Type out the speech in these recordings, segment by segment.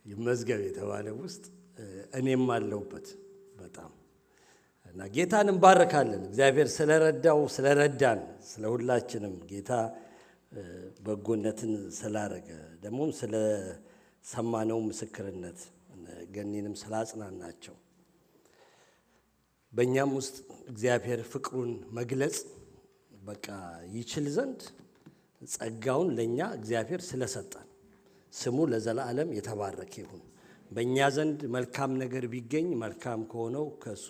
ይመዝገብ የተባለው ውስጥ እኔም አለሁበት በጣም እና ጌታን እንባረካለን። እግዚአብሔር ስለረዳን ስለሁላችንም ጌታ በጎነትን ስላረገ ደግሞ ስለሰማነው ምስክርነት ገኒንም ስላጽናናቸው በእኛም ውስጥ እግዚአብሔር ፍቅሩን መግለጽ በቃ ይችል ዘንድ ጸጋውን ለኛ እግዚአብሔር ስለሰጠን ስሙ ለዘላለም የተባረከ ይሁን። በእኛ ዘንድ መልካም ነገር ቢገኝ መልካም ከሆነው ከሱ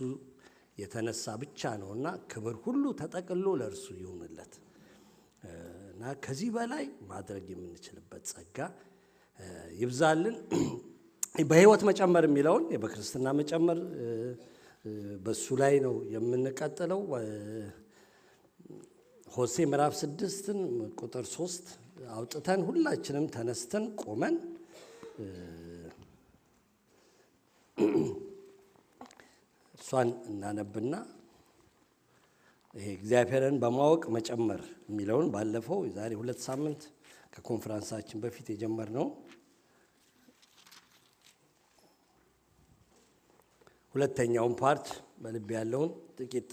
የተነሳ ብቻ ነውና ክብር ሁሉ ተጠቅሎ ለእርሱ ይሁንለት እና ከዚህ በላይ ማድረግ የምንችልበት ጸጋ ይብዛልን። በህይወት መጨመር የሚለውን በክርስትና መጨመር በሱ ላይ ነው የምንቀጥለው። ሆሴ ምዕራፍ 6 ቁጥር 3 አውጥተን ሁላችንም ተነስተን ቆመን እሷን እናነብና ይሄ እግዚአብሔርን በማወቅ መጨመር የሚለውን ባለፈው የዛሬ 2 ሳምንት ከኮንፈረንሳችን በፊት የጀመርነው ሁለተኛውን ፓርት በልብ ያለውን ጥቂት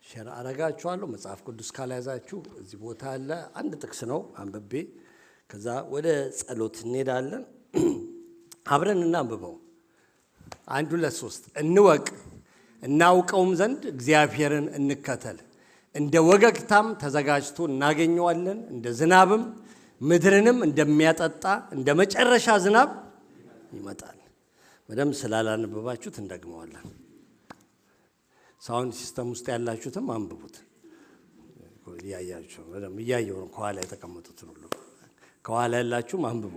ሼር አረጋችኋለሁ። መጽሐፍ ቅዱስ ካልያዛችሁ እዚህ ቦታ አለ። አንድ ጥቅስ ነው አንብቤ ከዛ ወደ ጸሎት እንሄዳለን። አብረን እናንብበው። 1 2 3 እንወቅ እናውቀውም ዘንድ እግዚአብሔርን እንከተል። እንደ ወገግታም ተዘጋጅቶ እናገኘዋለን። እንደ ዝናብም ምድርንም እንደሚያጠጣ እንደ መጨረሻ ዝናብ ይመጣል። በደንብ ስላላነበባችሁት እንደግመዋለን። ሳውንድ ሲስተም ውስጥ ያላችሁትም አንብቡት። ያያችሁ በደንብ እያየሁ ነው። ከኋላ የተቀመጡትን ሁሉ ከኋላ ያላችሁም አንብቡ።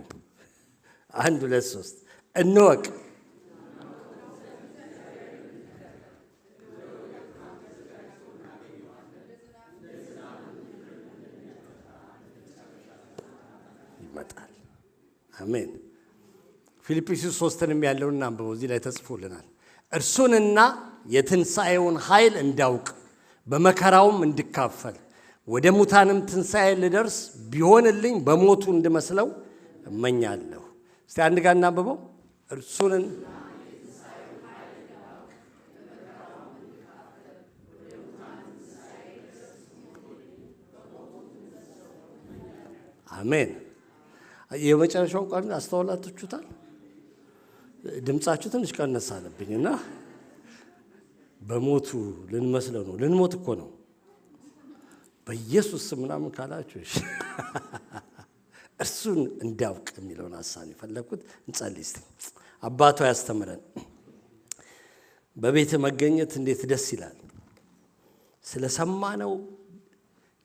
1 2 3 እንወቅ ይመጣል። አሜን። ፊልጵስዩስ 3ንም ያለውን አንብቡ። እዚህ ላይ ተጽፎልናል። እርሱንና የትንሣኤውን ኃይል እንዳውቅ በመከራውም እንድካፈል ወደ ሙታንም ትንሣኤ ልደርስ ቢሆንልኝ በሞቱ እንድመስለው እመኛለሁ። እስቲ አንድ ጋር እናንብበው። እርሱን አሜን። የመጨረሻውን ቃል አስተዋላችሁታል? ድምጻችሁ ትንሽ ቀነስ አለብኝና በሞቱ ልንመስለው ነው። ልንሞት እኮ ነው። በኢየሱስ ስም ምናምን ካላችሁ እርሱን እንዳውቅ የሚለውን ሐሳብ የፈለኩት። እንጸልይ እስቲ። አባቶ ያስተምረን። በቤት መገኘት እንዴት ደስ ይላል። ስለሰማነው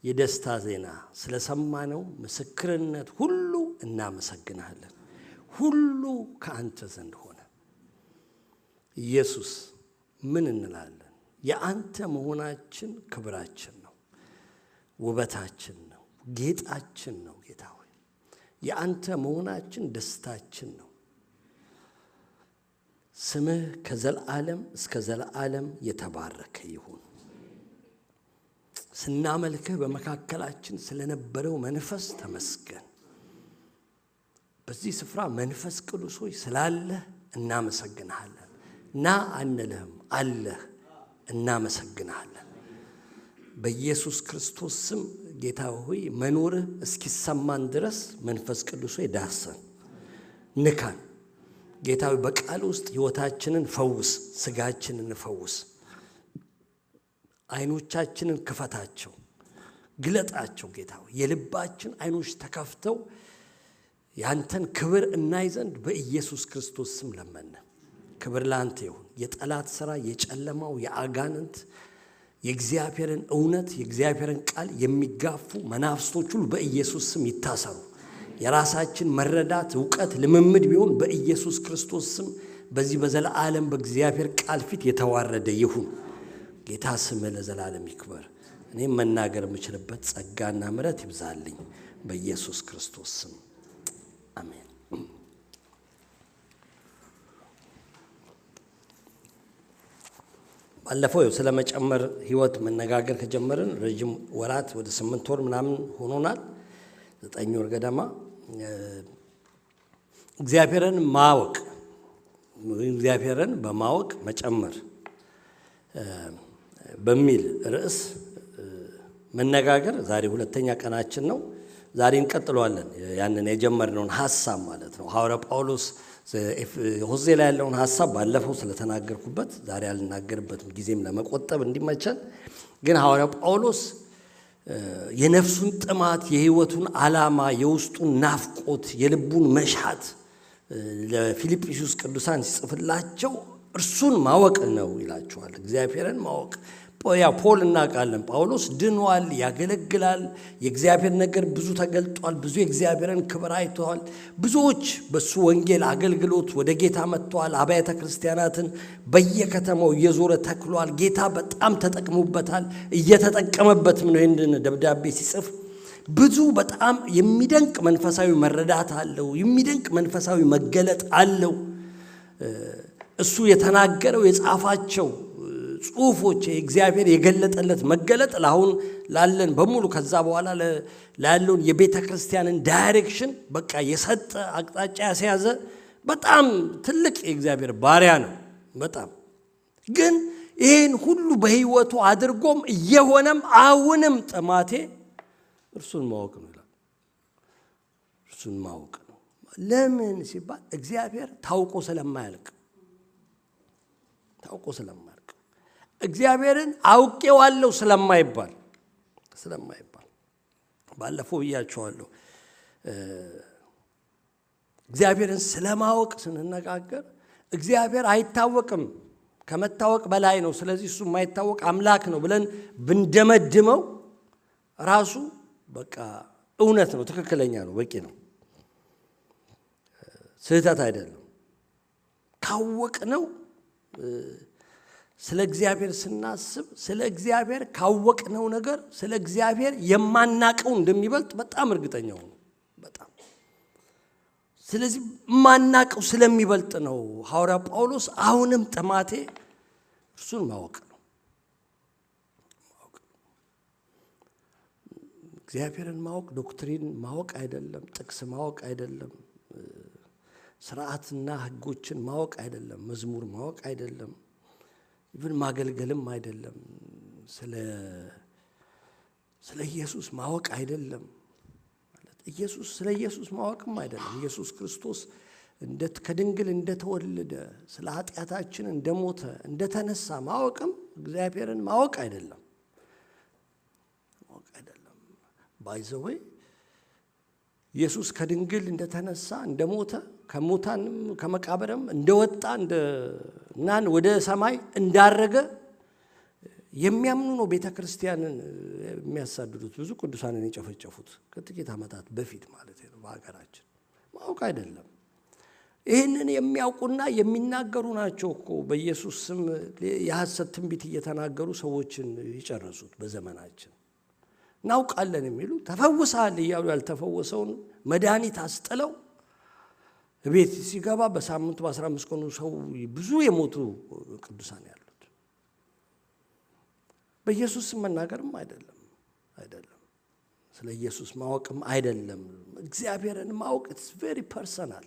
የደስታ ዜና ስለሰማነው ምስክርነት ሁሉ እናመሰግናለን። ሁሉ ከአንተ ዘንድ ሆነ። ኢየሱስ ምን እንላለን? የአንተ መሆናችን ክብራችን ነው፣ ውበታችን ነው፣ ጌጣችን ነው። ጌታ ሆይ የአንተ መሆናችን ደስታችን ነው። ስምህ ከዘላለም እስከ ዘላለም የተባረከ ይሁን። ስናመልክህ በመካከላችን ስለነበረው መንፈስ ተመስገን። በዚህ ስፍራ መንፈስ ቅዱስ ሆይ ስላለህ እናመሰግንሃለን። ና አንልህም፣ አለህ፣ እናመሰግንሃለን። በኢየሱስ ክርስቶስ ስም ጌታ ሆይ መኖርህ እስኪሰማን ድረስ መንፈስ ቅዱስ ሆይ ዳሰን፣ ንካን። ጌታ ሆይ በቃል ውስጥ ሕይወታችንን ፈውስ፣ ስጋችንን ፈውስ። አይኖቻችንን ክፈታቸው፣ ግለጣቸው። ጌታ ሆይ የልባችን አይኖች ተከፍተው ያንተን ክብር እናይ ዘንድ በኢየሱስ ክርስቶስ ስም ለመነ። ክብር ላንተ ይሁን። የጠላት ሥራ፣ የጨለማው፣ የአጋንንት የእግዚአብሔርን እውነት የእግዚአብሔርን ቃል የሚጋፉ መናፍስቶች ሁሉ በኢየሱስ ስም ይታሰሩ። የራሳችን መረዳት፣ ዕውቀት፣ ልምምድ ቢሆን በኢየሱስ ክርስቶስ ስም በዚህ በዘላለም በእግዚአብሔር ቃል ፊት የተዋረደ ይሁን። ጌታ ስምህ ለዘላለም ይክበር። እኔም መናገር የምችልበት ጸጋና ምሕረት ይብዛልኝ በኢየሱስ ክርስቶስ ስም አሜን። ባለፈው ስለ መጨመር ህይወት መነጋገር ከጀመርን ረጅም ወራት ወደ 8 ወር ምናምን ሆኖናል። 9 ወር ገደማ እግዚአብሔርን ማወቅ፣ እግዚአብሔርን በማወቅ መጨመር በሚል ርዕስ መነጋገር ዛሬ ሁለተኛ ቀናችን ነው። ዛሬ እንቀጥለዋለን ያንን የጀመርነውን ሐሳብ ማለት ነው። ሐዋርያው ጳውሎስ ሆሴ ላይ ያለውን ሐሳብ ባለፈው ስለተናገርኩበት ዛሬ አልናገርበትም ጊዜም ለመቆጠብ እንዲመቸን። ግን ሐዋርያው ጳውሎስ የነፍሱን ጥማት፣ የሕይወቱን ዓላማ፣ የውስጡን ናፍቆት፣ የልቡን መሻት ለፊልጵስዩስ ቅዱሳን ሲጽፍላቸው እርሱን ማወቅ ነው ይላቸዋል። እግዚአብሔርን ማወቅ። ያው ፖል እናውቃለን፣ ጳውሎስ ድኗል፣ ያገለግላል። የእግዚአብሔር ነገር ብዙ ተገልጧል። ብዙ የእግዚአብሔርን ክብር አይተዋል። ብዙዎች በሱ ወንጌል አገልግሎት ወደ ጌታ መጥተዋል። አብያተ ክርስቲያናትን በየከተማው እየዞረ ተክሏል። ጌታ በጣም ተጠቅሞበታል፣ እየተጠቀመበትም ነው። ይህንን ደብዳቤ ሲጽፍ ብዙ በጣም የሚደንቅ መንፈሳዊ መረዳት አለው። የሚደንቅ መንፈሳዊ መገለጥ አለው። እሱ የተናገረው የጻፋቸው ጽሑፎች እግዚአብሔር የገለጠለት መገለጥ ለአሁን ላለን በሙሉ ከዛ በኋላ ላለውን የቤተ ክርስቲያንን ዳይሬክሽን በቃ የሰጠ አቅጣጫ ያስያዘ በጣም ትልቅ የእግዚአብሔር ባሪያ ነው። በጣም ግን ይህን ሁሉ በሕይወቱ አድርጎም እየሆነም አሁንም ጥማቴ እርሱን ማወቅ ነው ይላል። እርሱን ማወቅ ነው። ለምን ሲባል እግዚአብሔር ታውቆ ስለማያልቅ እግዚአብሔርን አውቄዋለሁ ስለማይባል ባለፈው ብያቸዋለሁ። እግዚአብሔርን ስለማወቅ ስንነጋገር እግዚአብሔር አይታወቅም፣ ከመታወቅ በላይ ነው። ስለዚህ እሱ የማይታወቅ አምላክ ነው ብለን ብንደመድመው ራሱ በቃ እውነት ነው፣ ትክክለኛ ነው፣ በቂ ነው፣ ስህተት አይደለም። ካወቅነው ስለ እግዚአብሔር ስናስብ ስለ እግዚአብሔር ካወቅነው ነገር ስለ እግዚአብሔር የማናቀው እንደሚበልጥ በጣም እርግጠኛው ነው። በጣም ስለዚህ ማናቀው ስለሚበልጥ ነው ሐዋርያ ጳውሎስ አሁንም ጥማቴ እርሱን ማወቅ ነው። እግዚአብሔርን ማወቅ ዶክትሪን ማወቅ አይደለም፣ ጥቅስ ማወቅ አይደለም፣ ስርዓትና ሕጎችን ማወቅ አይደለም፣ መዝሙር ማወቅ አይደለም፣ ይብን ማገልገልም አይደለም፣ ስለ ኢየሱስ ማወቅ አይደለም ማለት ስለ ኢየሱስ ማወቅም አይደለም። ኢየሱስ ክርስቶስ ከድንግል እንደተወለደ ስለ ኃጢአታችን እንደሞተ እንደተነሳ ማወቅም እግዚአብሔርን ማወቅ አይደለም። ባይ ዘ ዌይ ኢየሱስ ከድንግል እንደተነሳ እንደሞተ ከሙታንም ከመቃብርም እንደወጣ እናን ወደ ሰማይ እንዳረገ የሚያምኑ ነው ቤተ ክርስቲያንን የሚያሳድዱት፣ ብዙ ቅዱሳንን የጨፈጨፉት ከጥቂት ዓመታት በፊት ማለት ነው በሀገራችን። ማወቅ አይደለም። ይህንን የሚያውቁና የሚናገሩ ናቸው እኮ በኢየሱስ ስም የሐሰት ትንቢት እየተናገሩ ሰዎችን የጨረሱት በዘመናችን። እናውቃለን የሚሉ ተፈውሰሃል እያሉ ያልተፈወሰውን መድኃኒት አስጥለው ቤት ሲገባ በሳምንቱ በ15 ቀኑ ሰው ብዙ የሞቱ ቅዱሳን ያሉት። በኢየሱስ ስም መናገርም አይደለም ስለ ኢየሱስ ማወቅም አይደለም። እግዚአብሔርን ማወቅ ኢትስ ቬሪ ፐርሰናል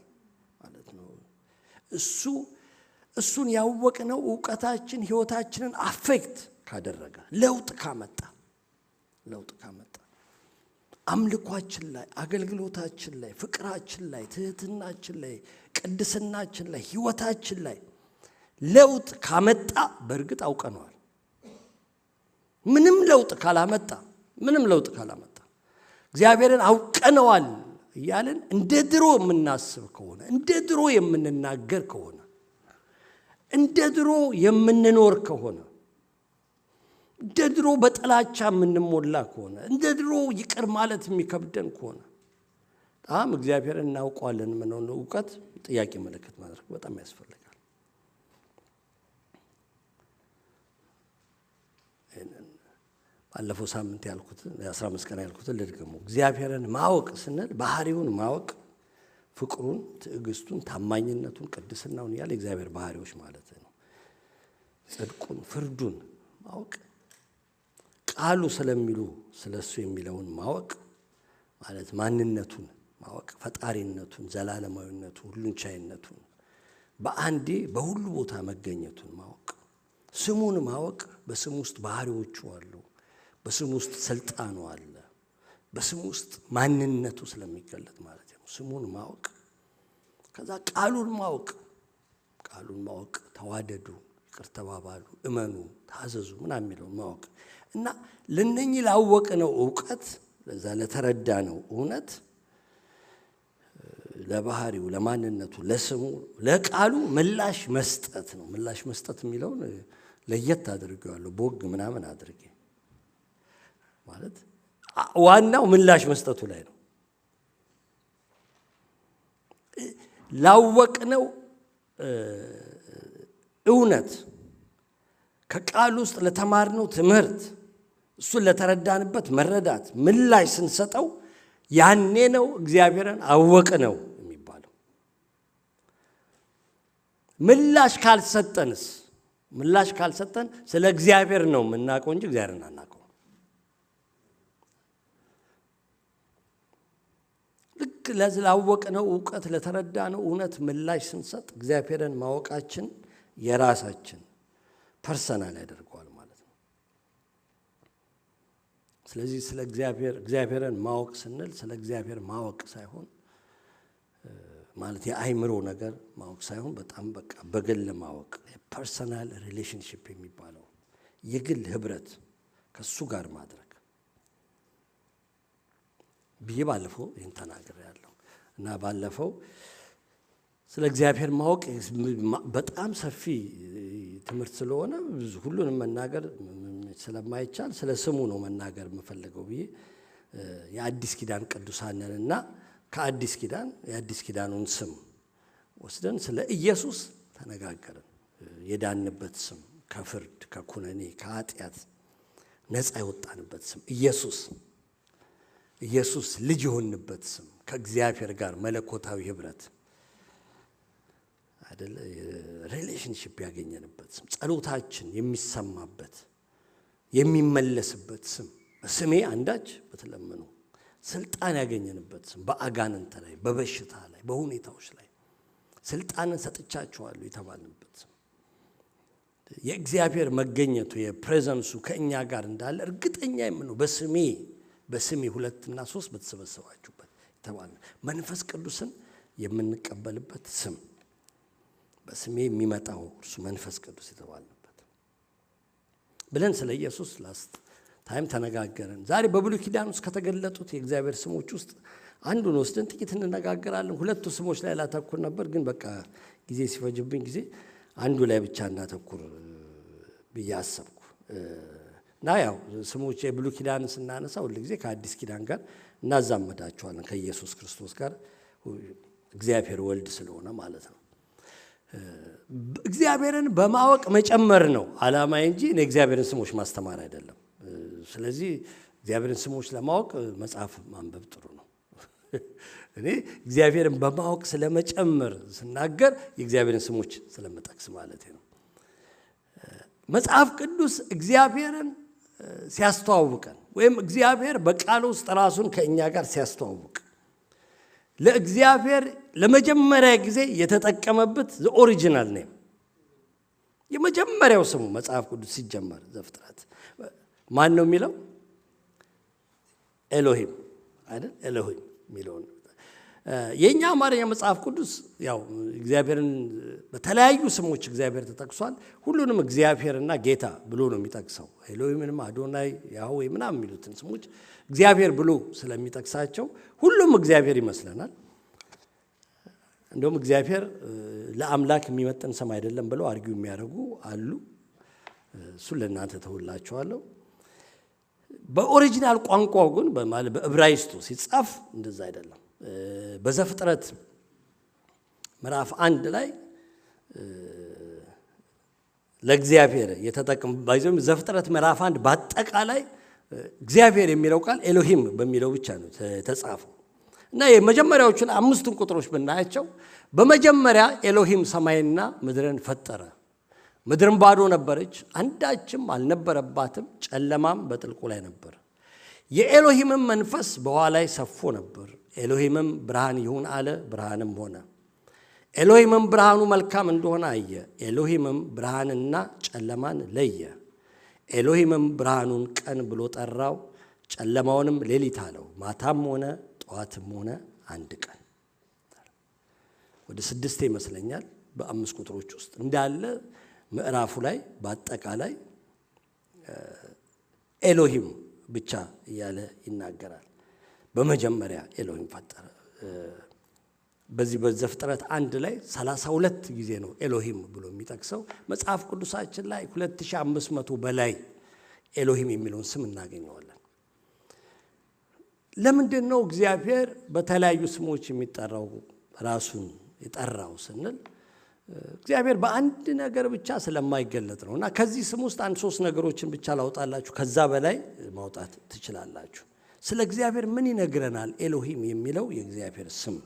ማለት ነው። እሱን ያወቅነው እውቀታችን ሕይወታችንን አፌክት ካደረገ ለውጥ ካመጣ አምልኳችን ላይ፣ አገልግሎታችን ላይ፣ ፍቅራችን ላይ፣ ትህትናችን ላይ፣ ቅድስናችን ላይ፣ ሕይወታችን ላይ ለውጥ ካመጣ በእርግጥ አውቀነዋል። ምንም ለውጥ ካላመጣ እግዚአብሔርን አውቀነዋል እያልን እንደ ድሮ የምናስብ ከሆነ፣ እንደ ድሮ የምንናገር ከሆነ፣ እንደ ድሮ የምንኖር ከሆነ፣ እንደ ድሮ በጥላቻ የምንሞላ ከሆነ፣ እንደ ድሮ ይቅር ማለት የሚከብደን ከሆነ በጣም እግዚአብሔርን እናውቀዋለን የምንሆን እውቀት ጥያቄ ምልክት ማድረግ በጣም ያስፈልጋል። ባለፈው ሳምንት ያልኩትን 15 ቀን ያልኩትን ልድገመው። እግዚአብሔርን ማወቅ ስንል ባህሪውን ማወቅ፣ ፍቅሩን፣ ትዕግስቱን፣ ታማኝነቱን፣ ቅድስናውን ያለ እግዚአብሔር ባህሪዎች ማለት ነው። ጽድቁን፣ ፍርዱን ማወቅ፣ ቃሉ ስለሚሉ ስለሱ የሚለውን ማወቅ ማለት ማንነቱን ማወቅ ፈጣሪነቱን፣ ዘላለማዊነቱን፣ ሁሉን ቻይነቱን በአንዴ በሁሉ ቦታ መገኘቱን ማወቅ፣ ስሙን ማወቅ። በስሙ ውስጥ ባህሪዎቹ አሉ። በስሙ ውስጥ ስልጣኑ አለ። በስሙ ውስጥ ማንነቱ ስለሚገለጥ ማለት ነው። ስሙን ማወቅ። ከዛ ቃሉን ማወቅ። ተዋደዱ፣ ይቅር ተባባሉ፣ እመኑ፣ ታዘዙ ምናምን የሚለውን ማወቅ እና ለነኚህ ላወቅነው ዕውቀት፣ ለዛ ለተረዳነው እውነት፣ ለባህሪው፣ ለማንነቱ፣ ለስሙ፣ ለቃሉ ምላሽ መስጠት ነው። ምላሽ መስጠት የሚለውን ለየት አድርጌዋለሁ። ቦግ ምናምን አድርጌ ማለት ዋናው ምላሽ መስጠቱ ላይ ነው። ላወቅነው እውነት ከቃሉ ውስጥ ለተማርነው ትምህርት እሱን ለተረዳንበት መረዳት ምላሽ ስንሰጠው ያኔ ነው እግዚአብሔርን አወቅነው የሚባለው። ምላሽ ካልሰጠን ስለ እግዚአብሔር ነው የምናውቀው እንጂ እግዚአብሔርን አናውቀው። ልክ ላወቅነው እውቀት ለተረዳነው እውነት ምላሽ ስንሰጥ እግዚአብሔርን ማወቃችን የራሳችን ፐርሰናል ያደርገዋል ማለት ነው። ስለዚህ ስለ እግዚአብሔርን ማወቅ ስንል ስለ እግዚአብሔር ማወቅ ሳይሆን ማለት የአይምሮ ነገር ማወቅ ሳይሆን በጣም በቃ በግል ማወቅ፣ ፐርሰናል ሪሌሽንሺፕ የሚባለው የግል ህብረት ከሱ ጋር ማድረግ ብዬ ባለፈው ይህን ተናግሬያለሁ። እና ባለፈው ስለ እግዚአብሔር ማወቅ በጣም ሰፊ ትምህርት ስለሆነ ሁሉንም መናገር ስለማይቻል ስለ ስሙ ነው መናገር የምፈልገው ብዬ የአዲስ ኪዳን ቅዱሳንን እና ከአዲስ ኪዳን የአዲስ ኪዳኑን ስም ወስደን ስለ ኢየሱስ ተነጋገርን። የዳንበት ስም፣ ከፍርድ፣ ከኩነኔ፣ ከኃጢአት ነፃ የወጣንበት ስም ኢየሱስ ልጅ የሆንበት ስም፣ ከእግዚአብሔር ጋር መለኮታዊ ህብረት አይደለ ሪሌሽንሺፕ ያገኘንበት ስም፣ ጸሎታችን የሚሰማበት የሚመለስበት ስም፣ በስሜ አንዳች ብትለምኑ ስልጣን ያገኘንበት ስም፣ በአጋንንት ላይ፣ በበሽታ ላይ፣ በሁኔታዎች ላይ ስልጣንን ሰጥቻችኋለሁ የተባልንበት ስም፣ የእግዚአብሔር መገኘቱ የፕሬዘንሱ ከእኛ ጋር እንዳለ እርግጠኛ የምነው በስሜ 2 እና 3 በተሰበሰባችሁበት የተባለ መንፈስ ቅዱስን የምንቀበልበት ስም፣ በስሜ የሚመጣው እርሱ መንፈስ ቅዱስ የተባለበት ብለን ስለ ኢየሱስ ላስት ታይም ተነጋገርን። ዛሬ በብሉይ ኪዳን ውስጥ ከተገለጡት የእግዚአብሔር ስሞች ውስጥ አንዱን ወስደን ጥቂት እንነጋገራለን። 2 ስሞች ላይ ላተኩር ነበር፣ ግን በቃ ጊዜ ሲፈጅብኝ አንዱ ላይ ብቻ እናተኩር ብዬ አሰብኩ። እና ያው ስሞች የብሉይ ኪዳን ስናነሳ ሁሉ ጊዜ ከአዲስ ኪዳን ጋር እናዛመዳቸዋለን፣ ከኢየሱስ ክርስቶስ ጋር እግዚአብሔር ወልድ ስለሆነ ማለት ነው። እግዚአብሔርን በማወቅ መጨመር ነው ዓላማዬ እንጂ እኔ እግዚአብሔርን ስሞች ማስተማር አይደለም። ስለዚህ እግዚአብሔርን ስሞች ለማወቅ መጽሐፍ ማንበብ ጥሩ ነው። እኔ እግዚአብሔርን በማወቅ ስለመጨመር ስናገር የእግዚአብሔርን ስሞች ስለመጠቅስ ማለት ነው። መጽሐፍ ቅዱስ እግዚአብሔርን ሲያስተዋውቀን ወይም እግዚአብሔር በቃሉ ውስጥ ራሱን ከእኛ ጋር ሲያስተዋውቅ ለእግዚአብሔር ለመጀመሪያ ጊዜ የተጠቀመበት ኦሪጂናል ኔም የመጀመሪያው ስሙ መጽሐፍ ቅዱስ ሲጀመር ዘፍጥረት ማን ነው የሚለው? ኤሎሂም አይደል? ኤሎሂም የሚለው የኛ አማርኛ መጽሐፍ ቅዱስ ያው እግዚአብሔርን በተለያዩ ስሞች እግዚአብሔር ተጠቅሷል። ሁሉንም እግዚአብሔርና ጌታ ብሎ ነው የሚጠቅሰው። ኤሎሂምንም አዶናይ፣ ያህዌ ምናምን የሚሉትን ስሞች እግዚአብሔር ብሎ ስለሚጠቅሳቸው ሁሉም እግዚአብሔር ይመስለናል። እንደውም እግዚአብሔር ለአምላክ የሚመጥን ስም አይደለም ብለው አርጊው የሚያደርጉ አሉ። እሱን ለእናንተ ተውላችኋለሁ። በኦሪጂናል ቋንቋው ግን በዕብራይስጡ ሲጻፍ እንደዛ አይደለም። በዘፍጥረት ምዕራፍ 1 ላይ ለእግዚአብሔር የተጠቀመው ዘፍጥረት ምዕራፍ 1 በአጠቃላይ እግዚአብሔር የሚለው ቃል ኤሎሂም በሚለው ብቻ ነው የተጻፈው። እና የመጀመሪያዎቹን 5 ቁጥሮች ብናያቸው በመጀመሪያ ኤሎሂም ሰማይና ምድርን ፈጠረ። ምድርም ባዶ ነበረች፣ አንዳችም አልነበረባትም፣ ጨለማም በጥልቁ ላይ ነበር። የኤሎሂምም መንፈስ በውኃ ላይ ሰፎ ነበር። ኤሎሂምም ብርሃን ይሁን አለ፣ ብርሃንም ሆነ። ኤሎሂምም ብርሃኑ መልካም እንደሆነ አየ። ኤሎሂምም ብርሃንና ጨለማን ለየ። ኤሎሂምም ብርሃኑን ቀን ብሎ ጠራው፣ ጨለማውንም ሌሊት አለው። ማታም ሆነ ጠዋትም ሆነ አንድ ቀን። ወደ 6 ይመስለኛል በ5 ቁጥሮች ውስጥ እንዳለ ምዕራፉ ላይ በአጠቃላይ ኤሎሂም ብቻ እያለ ይናገራል። በመጀመሪያ ኤሎሂም ፈጠረ። በዚህ በዘፍጥረት 1 ላይ 32 ጊዜ ነው ኤሎሂም ብሎ የሚጠቅሰው። መጽሐፍ ቅዱሳችን ላይ 2500 በላይ ኤሎሂም የሚለውን ስም እናገኘዋለን። ለምንድን ነው እግዚአብሔር በተለያዩ ስሞች የሚጠራው ራሱን የጠራው ስንል እግዚአብሔር በአንድ ነገር ብቻ ስለማይገለጥ ነው። እና ከዚህ ስም ውስጥ 3 ነገሮችን ብቻ ላውጣላችሁ፣ ከዛ በላይ ማውጣት ትችላላችሁ። ስለ እግዚአብሔር ምን ይነግረናል ኤሎሂም የሚለው የእግዚአብሔር ስም?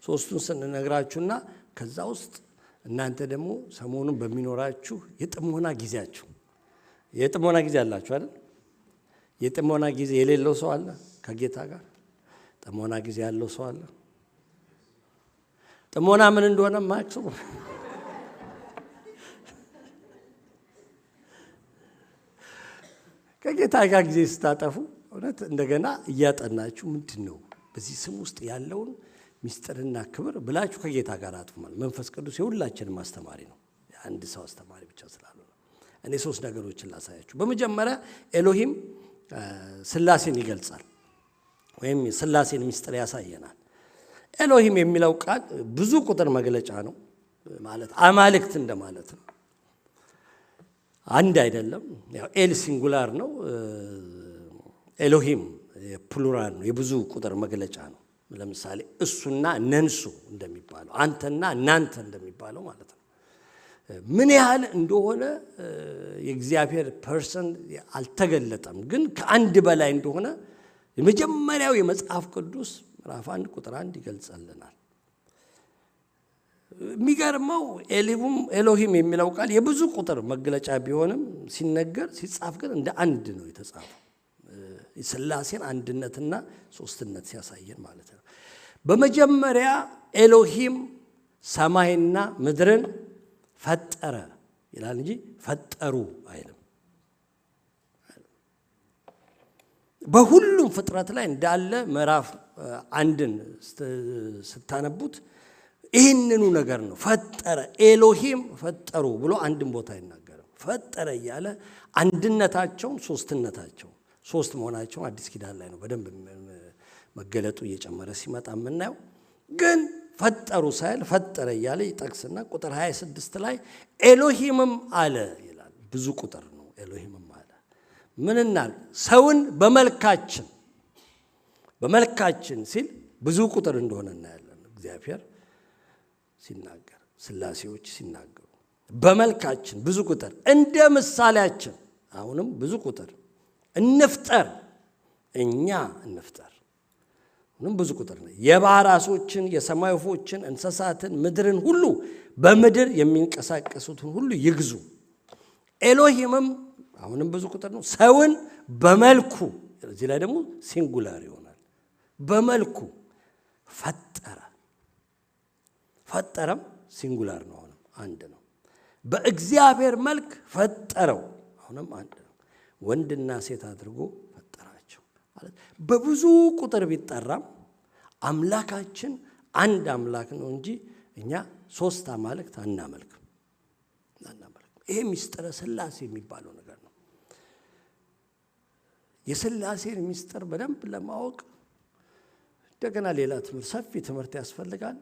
3ቱን ስንነግራችሁና ከዛ ውስጥ እናንተ ደግሞ ሰሞኑን በሚኖራችሁ የጥሞና ጊዜያችሁ፣ የጥሞና ጊዜ አላችሁ አይደል? የጥሞና ጊዜ የሌለው ሰው አለ? ከጌታ ጋር ጥሞና ጊዜ ያለው ሰው አለ? ጥሞና ምን እንደሆነ ማክሰው ከጌታ ጋር ጊዜ ስታጠፉ እውነት እንደገና እያጠናችሁ ምንድነው በዚህ ስም ውስጥ ያለውን ሚስጥርና ክብር ብላችሁ ከጌታ ጋር አጥፉማል። መንፈስ ቅዱስ የሁላችንም አስተማሪ ነው፣ አንድ ሰው አስተማሪ ብቻ ስላልሆነ። እኔ 3 ነገሮችን ላሳያችሁ። በመጀመሪያ ኤሎሂም ስላሴን ይገልጻል ወይም ስላሴን ሚስጥር ያሳየናል። ኤሎሂም የሚለው ቃል ብዙ ቁጥር መግለጫ ነው ማለት አማልክት እንደማለት ነው። አንድ አይደለም። ያው ኤል ሲንጉላር ነው፣ ኤሎሂም ፕሉራል ነው፣ የብዙ ቁጥር መግለጫ ነው። ለምሳሌ እሱና ነንሱ እንደሚባለው፣ አንተና እናንተ እንደሚባለው ማለት ነው። ምን ያህል እንደሆነ የእግዚአብሔር ፐርሰን አልተገለጠም፣ ግን ከአንድ በላይ እንደሆነ የመጀመሪያው የመጽሐፍ ቅዱስ ምዕራፍ 1 ቁጥር 1 ይገልጽልናል። የሚገርመው ኤሎሂም የሚለው ቃል የብዙ ቁጥር መግለጫ ቢሆንም ሲነገር ሲጻፍ ግን እንደ አንድ ነው የተጻፈው። የሥላሴን አንድነትና ሶስትነት ሲያሳየን ማለት ነው። በመጀመሪያ ኤሎሂም ሰማይና ምድርን ፈጠረ ይላል እንጂ ፈጠሩ አይልም። በሁሉም ፍጥረት ላይ እንዳለ ምዕራፍ 1ን ስታነቡት ይህንኑ ነገር ነው። ፈጠረ ኤሎሂም ፈጠሩ ብሎ አንድም ቦታ አይናገርም። ፈጠረ እያለ አንድነታቸውን ሶስትነታቸው ሶስት መሆናቸው አዲስ ኪዳን ላይ ነው በደንብ መገለጡ እየጨመረ ሲመጣ የምናየው። ግን ፈጠሩ ሳይል ፈጠረ እያለ ይጠቅስና ቁጥር 26 ላይ ኤሎሂምም አለ ይላል። ብዙ ቁጥር ነው። ኤሎሂምም አለ ምንና ሰውን በመልካችን ሲል ብዙ ቁጥር እንደሆነ እናያለን። እግዚአብሔር ሲናገር፣ ስላሴዎች ሲናገሩ በመልካችን ብዙ ቁጥር እንደ ምሳሌያችን፣ አሁንም ብዙ ቁጥር እንፍጠር፣ እኛ እንፍጠር። አሁንም ብዙ ቁጥር ነው። የባህር ዓሦችን፣ የሰማይ ወፎችን፣ እንስሳትን፣ ምድርን ሁሉ በምድር የሚንቀሳቀሱትን ሁሉ ይግዙ። ኤሎሂምም አሁንም ብዙ ቁጥር ነው። ሰውን በመልኩ፣ እዚህ ላይ ደግሞ ሲንጉላር ይሆናል። በመልኩ ፈጠረ። ፈጠረም ሲንጉላር ነው፣ አሁንም አንድ ነው። በእግዚአብሔር መልክ ፈጠረው፣ አሁንም አንድ ነው። ወንድና ሴት አድርጎ ፈጠራቸው ማለት በብዙ ቁጥር ቢጠራም አምላካችን አንድ አምላክ ነው እንጂ እኛ 3 አማልክት አናመልክም። ይሄ ሚስጥረ ስላሴ የሚባለው ነገር ነው። የስላሴን ሚስጥር በደንብ ለማወቅ እንደገና ሌላ ትምህርት፣ ሰፊ ትምህርት ያስፈልጋል።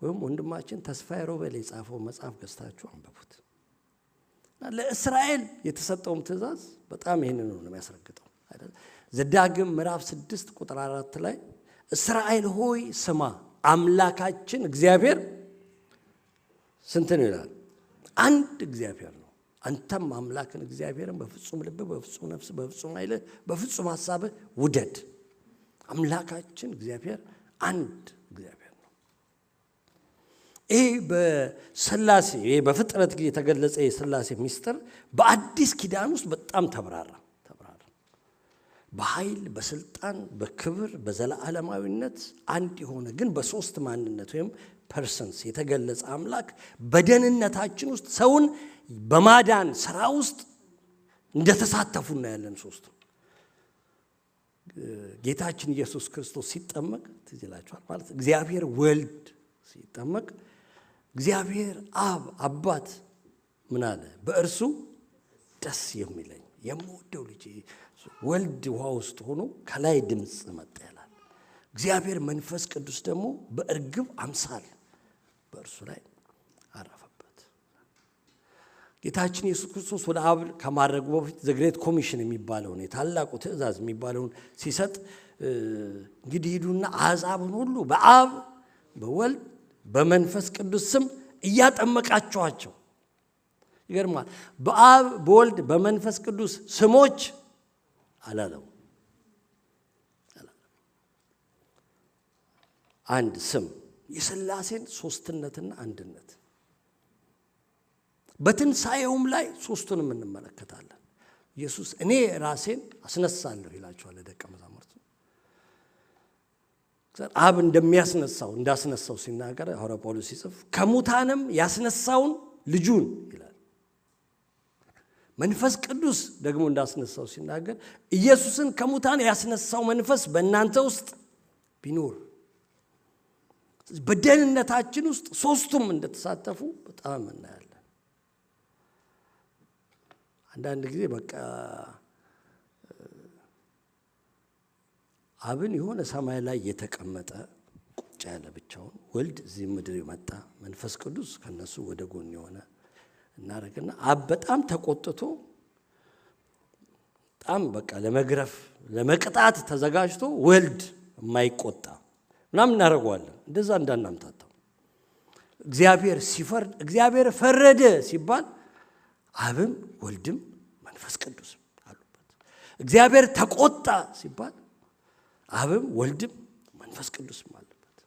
ወይም ወንድማችን ተስፋዬ ሮቤል የጻፈው መጽሐፍ ገዝታችሁ አንብቡት። ለእስራኤል የተሰጠውም ትእዛዝ በጣም ይሄንን ነው የሚያስረግጠው አይደል? ዘዳግም ምዕራፍ 6 ቁጥር 4 ላይ እስራኤል ሆይ ስማ፣ አምላካችን እግዚአብሔር ስንት ነው ይላል? አንድ እግዚአብሔር ነው። አንተም አምላክን እግዚአብሔርን በፍጹም ልብ፣ በፍጹም ነፍስ፣ በፍጹም ኃይል፣ በፍጹም ሐሳብ ውደድ። አምላካችን እግዚአብሔር አንድ እግዚአብሔር ነው። ይሄ በስላሴ ይሄ በፍጥረት ጊዜ የተገለጸ የስላሴ ሚስጥር በአዲስ ኪዳን ውስጥ በጣም ተብራራ። በኃይል በስልጣን በክብር በዘላለማዊነት አንድ የሆነ ግን በሶስት ማንነት ወይም ፐርሰንስ የተገለጸ አምላክ በደህንነታችን ውስጥ ሰውን በማዳን ስራ ውስጥ እንደተሳተፉ እናያለን። ሶስቱ ጌታችን ኢየሱስ ክርስቶስ ሲጠመቅ ትዝ ይላችኋል ማለት እግዚአብሔር ወልድ ሲጠመቅ እግዚአብሔር አብ አባት ምን አለ? በእርሱ ደስ የሚለኝ የምወደው ልጄ ወልድ ውሃ ውስጥ ሆኖ ከላይ ድምፅ መጣ ይላል። እግዚአብሔር መንፈስ ቅዱስ ደግሞ በእርግብ አምሳል በእርሱ ላይ አረፈበት። ጌታችን ኢየሱስ ክርስቶስ ወደ አብ ከማድረጉ በፊት ዘ ግሬት ኮሚሽን የሚባለውን የታላቁ ትእዛዝ የሚባለውን ሲሰጥ እንግዲህ ሂዱና አሕዛብን ሁሉ በአብ በወልድ በመንፈስ ቅዱስ ስም እያጠመቃችኋቸው። ይገርማል። በአብ በወልድ በመንፈስ ቅዱስ ስሞች አላለው። አንድ ስም የሥላሴን ሶስትነትና አንድነት በትንሣኤውም ላይ ሶስቱንም እንመለከታለን። ኢየሱስ እኔ ራሴን አስነሳለሁ ይላቸዋል ደቀ መዛሙርቱ። አብ እንደሚያስነሳው እንዳስነሳው ሲናገር ሐዋርያው ጳውሎስ ሲጽፍ ከሙታንም ያስነሳውን ልጁን ይላል። መንፈስ ቅዱስ ደግሞ እንዳስነሳው ሲናገር ኢየሱስን ከሙታን ያስነሳው መንፈስ በእናንተ ውስጥ ቢኖር በደህንነታችን ውስጥ ሶስቱም እንደተሳተፉ በጣም እናያለን። አንዳንድ ጊዜ በቃ አብን የሆነ ሰማይ ላይ የተቀመጠ ቁጭ ያለ ብቻውን፣ ወልድ እዚህ ምድር የመጣ መንፈስ ቅዱስ ከነሱ ወደ ጎን የሆነ እናረግና አብ በጣም ተቆጥቶ በጣም በቃ ለመግረፍ ለመቅጣት ተዘጋጅቶ ወልድ የማይቆጣ ምናምን እናደርገዋለን። እንደዛ እንዳናምታታው እግዚአብሔር ሲፈርድ እግዚአብሔር ፈረደ ሲባል አብም ወልድም መንፈስ ቅዱስ አሉበት። እግዚአብሔር ተቆጣ ሲባል አብም ወልድም መንፈስ ቅዱስም አለበት።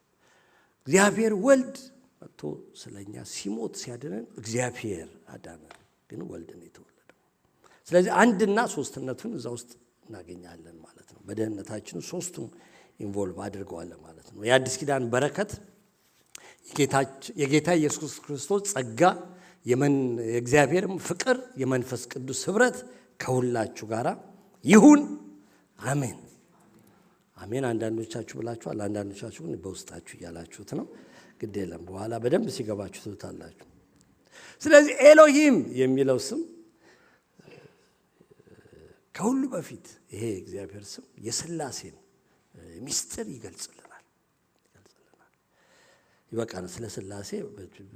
እግዚአብሔር ወልድ መጥቶ ስለኛ ሲሞት ሲያድነን እግዚአብሔር አዳነን፣ ግን ወልድ ነው የተወለደው። ስለዚህ አንድና ሶስትነቱን እዛ ውስጥ እናገኛለን ማለት ነው። በደህንነታችን ሶስቱም ኢንቮልቭ አድርገዋል ማለት ነው። የአዲስ ኪዳን በረከት የጌታ ኢየሱስ ክርስቶስ ጸጋ የእግዚአብሔርም ፍቅር የመንፈስ ቅዱስ ኅብረት ከሁላችሁ ጋር ይሁን አሜን። አሜን አንዳንዶቻችሁ ብላችኋል፣ አንዳንዶቻችሁ ግን በውስጣችሁ እያላችሁት ነው። ግድ የለም በኋላ በደንብ ሲገባችሁ ትታላችሁ። ስለዚህ ኤሎሂም የሚለው ስም ከሁሉ በፊት ይሄ እግዚአብሔር ስም የሥላሴን ሚስጥር ይገልጽልናል። ይበቃል። ስለ ሥላሴ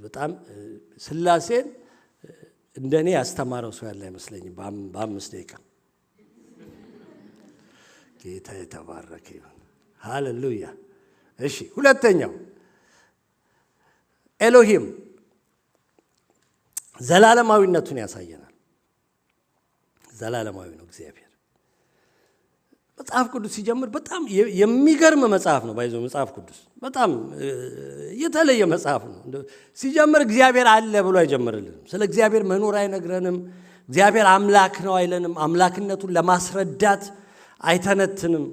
በጣም ሥላሴን እንደኔ ያስተማረው ሰው ያለ አይመስለኝም። በ5 ደቂቃ ጌታ የተባረከ ይሁን። ሃሌሉያ። እሺ ሁለተኛው ኤሎሂም ዘላለማዊነቱን ያሳየናል። ዘላለማዊ ነው እግዚአብሔር። መጽሐፍ ቅዱስ ሲጀምር በጣም የሚገርም መጽሐፍ ነው። ባይዞ መጽሐፍ ቅዱስ በጣም የተለየ መጽሐፍ ነው። ሲጀምር እግዚአብሔር አለ ብሎ አይጀምርልንም። ስለ እግዚአብሔር መኖር አይነግረንም። እግዚአብሔር አምላክ ነው አይለንም። አምላክነቱን ለማስረዳት አይተነትንም።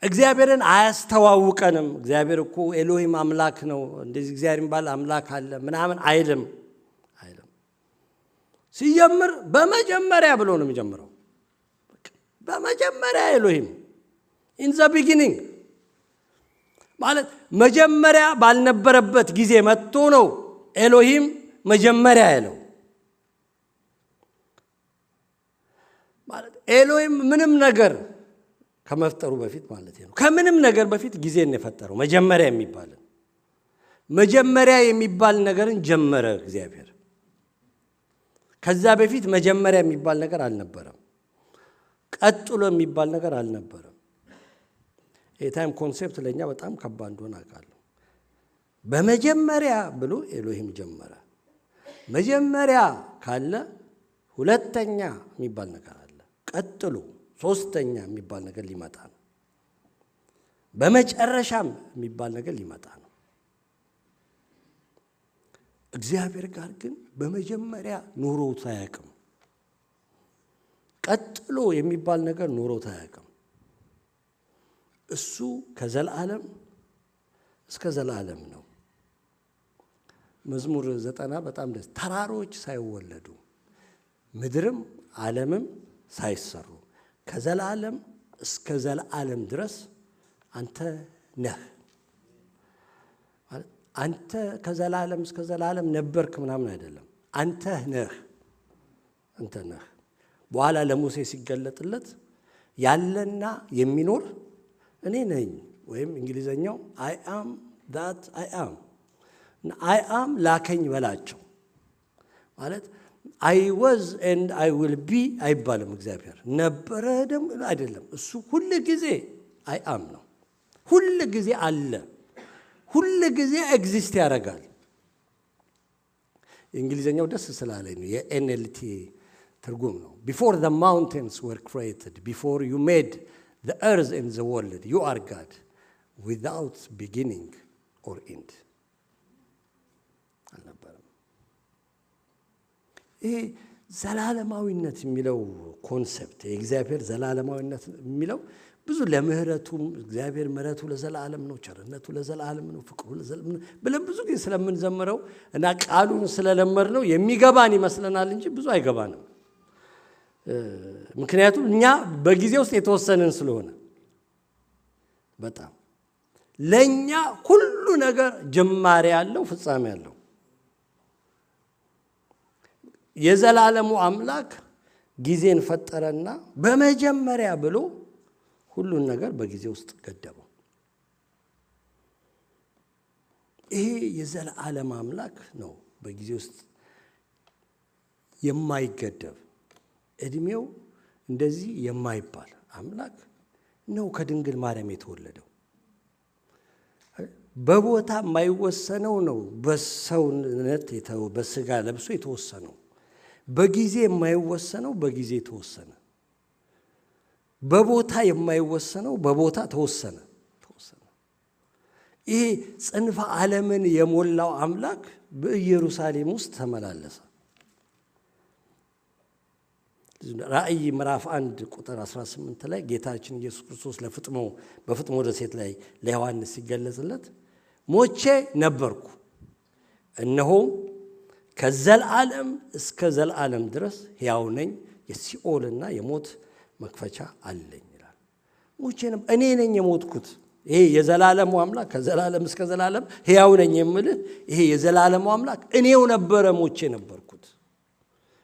እግዚአብሔርን አያስተዋውቀንም። እግዚአብሔር እኮ ኤሎሂም አምላክ ነው፣ እንደዚህ እግዚአብሔር የሚባል አምላክ አለ ምናምን አይልም። ሲጀምር በመጀመሪያ ብሎ ነው የሚጀምረው። በመጀመሪያ ኤሎሂም ኢን ዘ ቢጊኒንግ ማለት መጀመሪያ ባልነበረበት ጊዜ መጥቶ ነው ኤሎሂም መጀመሪያ ያለው ማለት ኤሎሂም ምንም ነገር ከመፍጠሩ በፊት ማለት ነው። ከምንም ነገር በፊት ጊዜን የፈጠረው መጀመሪያ የሚባል ነገርን ጀመረ እግዚአብሔር። ከዛ በፊት መጀመሪያ የሚባል ነገር አልነበረም። ቀጥሎ የሚባል ነገር አልነበረም። የታይም ኮንሴፕት ለኛ በጣም ከባድ እንደሆነ አውቃለሁ። በመጀመሪያ ብሎ ኤሎሂም ጀመረ። መጀመሪያ ካለ ሁለተኛ የሚባል ነገር አለ። ቀጥሎ ሶስተኛ የሚባል ነገር ሊመጣ ነው። በመጨረሻም የሚባል ነገር ሊመጣ ነው። እግዚአብሔር ጋር ግን በመጀመሪያ ኖሮት አያውቅም። ቀጥሎ የሚባል ነገር ኖሮት አያውቅም። እሱ ከዘላለም እስከ ዘላለም ነው። መዝሙር 90 በጣም ደስ ተራሮች ሳይወለዱ ምድርም ዓለምም ሳይሰሩ ከዘላለም እስከ ዘላለም ድረስ አንተ ነህ። አንተ ከዘላለም እስከ ዘላለም ነበርክ ምናምን አይደለም። አንተ ነህ። አንተ ነህ። በኋላ ለሙሴ ሲገለጥለት ያለና የሚኖር እኔ ነኝ፣ ወይም እንግሊዘኛው I am that I am። I am ላከኝ በላቸው ማለት I was and I will be አይባልም። እግዚአብሔር ነበረ ደግሞ አይደለም። እሱ ሁሉ ጊዜ I am ነው። ሁሉ ጊዜ አለ። ሁሉ ጊዜ ኤግዚስት ያደርጋል። እንግሊዘኛው ደስ ስላለኝ ነው። የኤንኤልቲ ትርጉም ነው። Before the mountains were created, before you made the earth and the world, you are God without beginning or end። አልነበረም። ይሄ ዘላለማዊነት የሚለው ኮንሰፕት የእግዚአብሔር ዘላለማዊነት የሚለው ብዙ ለምህረቱም እግዚአብሔር ምህረቱ ለዘላለም ነው፣ ቸርነቱ ለዘላለም ነው፣ ፍቅሩ ለዘላለም ነው ብለን ብዙ ጊዜ ስለምንዘምረው እና ቃሉን ስለለመድነው የሚገባን ይመስለናል እንጂ ብዙ አይገባንም። ምክንያቱም እኛ በጊዜ ውስጥ የተወሰንን ስለሆነ በጣም ለኛ ሁሉ ነገር ጅማሬ ያለው ፍጻሜ ያለው የዘላለሙ አምላክ ጊዜን ፈጠረና በመጀመሪያ ብሎ ሁሉን ነገር በጊዜ ውስጥ ገደበው። ይሄ የዘላለም አምላክ ነው። በጊዜ ውስጥ የማይገደብ እድሜው እንደዚህ የማይባል አምላክ ነው። ከድንግል ማርያም የተወለደው በቦታ የማይወሰነው ነው። በሰውነት በስጋ ለብሶ የተወሰነው በጊዜ የማይወሰነው በጊዜ ተወሰነ። በቦታ የማይወሰነው በቦታ ተወሰነ። ይሄ ጽንፈ ዓለምን የሞላው አምላክ በኢየሩሳሌም ውስጥ ተመላለሰ። ራእይ ምዕራፍ 1 ቁጥር 18 ላይ ጌታችን ኢየሱስ ክርስቶስ በፍጥሞ ደሴት ላይ ለዮሐንስ ሲገለጽለት ሞቼ ነበርኩ፣ እነሆም ከዘላለም እስከ ዘላለም ድረስ ሕያው ነኝ፣ የሲኦልና የሞት መክፈቻ አለኝ ይላል። ሞቼ ነበር፣ እኔ ነኝ የሞትኩት። ይሄ የዘላለሙ አምላክ ከዘላለም እስከ ዘላለም ሕያው ነኝ የምልህ ይሄ የዘላለሙ አምላክ እኔው ነበረ ሞቼ ነበርኩት፣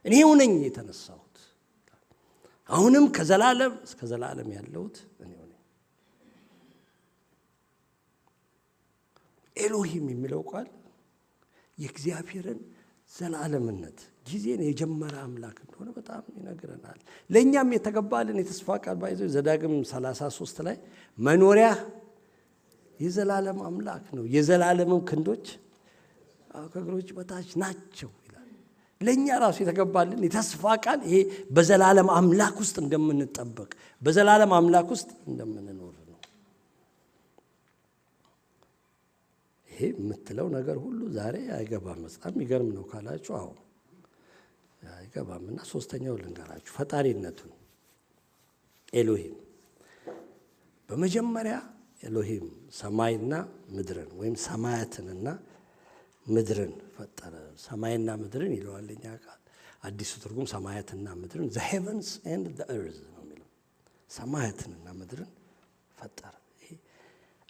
እኔው ነኝ የተነሳሁት። አሁንም ከዘላለም እስከ ዘላለም ያለሁት እኔው ነኝ። ኤሎሂም የሚለው ቃል የእግዚአብሔርን ዘላለምነት ጊዜን የጀመረ አምላክ እንደሆነ በጣም ይነግረናል። ለእኛም የተገባልን የተስፋ ቃል ባይዘው ዘዳግም 33 ላይ መኖሪያ የዘላለም አምላክ ነው፣ የዘላለምም ክንዶች ከእግሮች በታች ናቸው ይላል። ለእኛ ራሱ የተገባልን የተስፋ ቃል ይሄ በዘላለም አምላክ ውስጥ እንደምንጠበቅ በዘላለም አምላክ ውስጥ እንደምንኖር ነው። ይሄ የምትለው ነገር ሁሉ ዛሬ አይገባም። በጣም የሚገርም ነው ካላችሁ፣ አዎ አይገባም። እና ሶስተኛው ልንገራችሁ ፈጣሪነቱን። ኤሎሂም በመጀመሪያ ኤሎሂም ሰማይና ምድርን ወይም ሰማያትንና ምድርን ፈጠረ። ሰማይና ምድርን ይለዋል እኛ ቃል አዲሱ ትርጉም ሰማያትና ምድርን the heavens and the earth ነው የሚለው። ሰማያትንና ምድርን ፈጠረ። ይሄ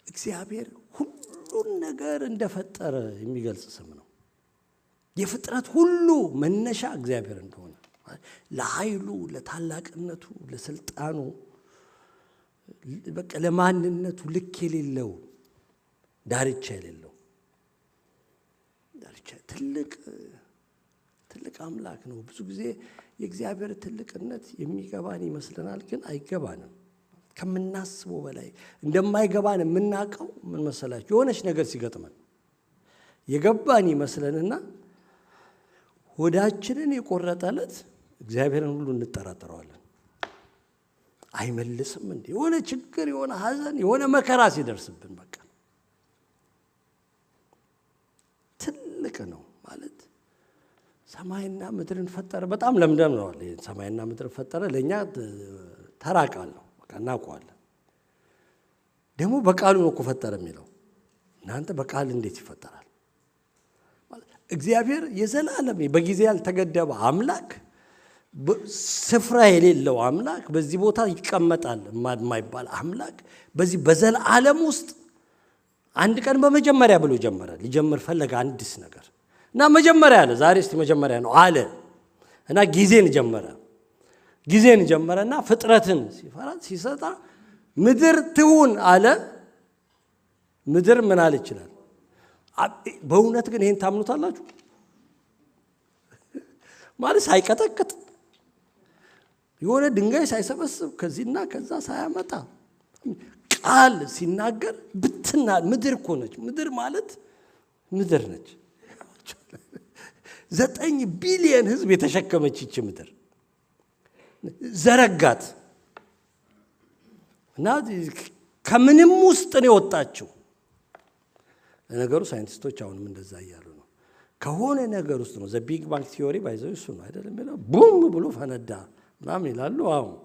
እግዚአብሔር ሁሉን ነገር እንደፈጠረ የሚገልጽ ስም ነው። የፍጥረት ሁሉ መነሻ እግዚአብሔር እንደሆነ ለኃይሉ፣ ለታላቅነቱ፣ ለስልጣኑ በቃ ለማንነቱ ልክ የሌለው ዳርቻ የሌለው ዳርቻ ትልቅ አምላክ ነው። ብዙ ጊዜ የእግዚአብሔር ትልቅነት የሚገባን ይመስለናል፣ ግን አይገባንም። ከምናስበው በላይ እንደማይገባን የምናውቀው ምን መሰላችሁ? የሆነች ነገር ሲገጥመን የገባን ይመስለንና ሆዳችንን የቆረጠለት እግዚአብሔርን ሁሉ እንጠራጠረዋለን። አይመልስም እንዴ? የሆነ ችግር፣ የሆነ ሐዘን፣ የሆነ መከራ ሲደርስብን በቃ ትልቅ ነው ማለት ሰማይና ምድርን ፈጠረ። በጣም ለምለም ነው አለ። ሰማይና ምድርን ፈጠረ ለኛ ተራቃል ነው በቃ እናውቀዋለን። ደግሞ በቃሉ ነው እኮ ፈጠረ የሚለው። እናንተ በቃል እንዴት ይፈጠራል? እግዚአብሔር የዘላለም በጊዜ ያልተገደበ አምላክ፣ ስፍራ የሌለው አምላክ፣ በዚህ ቦታ ይቀመጣል የማይባል አምላክ በዚህ በዘላለም ውስጥ አንድ ቀን በመጀመሪያ ብሎ ጀመረ። ሊጀምር ፈለገ አዲስ ነገር እና መጀመሪያ አለ። ዛሬ እስቲ መጀመሪያ ነው አለ እና ጊዜን ጀመረና ፍጥረትን ሲሰጣ ምድር ትሁን አለ። ምድር ምን አለ ይችላል? በእውነት ግን ይሄን ታምኑታላችሁ? ማለት ሳይቀጠቅጥ የሆነ ድንጋይ ሳይሰበስብ ከዚህና ከዛ ሳያመጣ ቃል ሲናገር ብትና ምድር እኮ ነች። ምድር ማለት ምድር ነች። 9 ቢሊዮን ሕዝብ የተሸከመች ይች ምድር ዘረጋት እና ከምንም ውስጥ ነው የወጣችው። ለነገሩ ሳይንቲስቶች አሁንም እንደዛ እያሉ ነው። ከሆነ ነገር ውስጥ ነው። ዘ ቢግ ባንግ ቲዮሪ ባይዘው እሱ ነው አይደለም የሚለው ቡም ብሎ ፈነዳ ምናምን ይላሉ። አሁን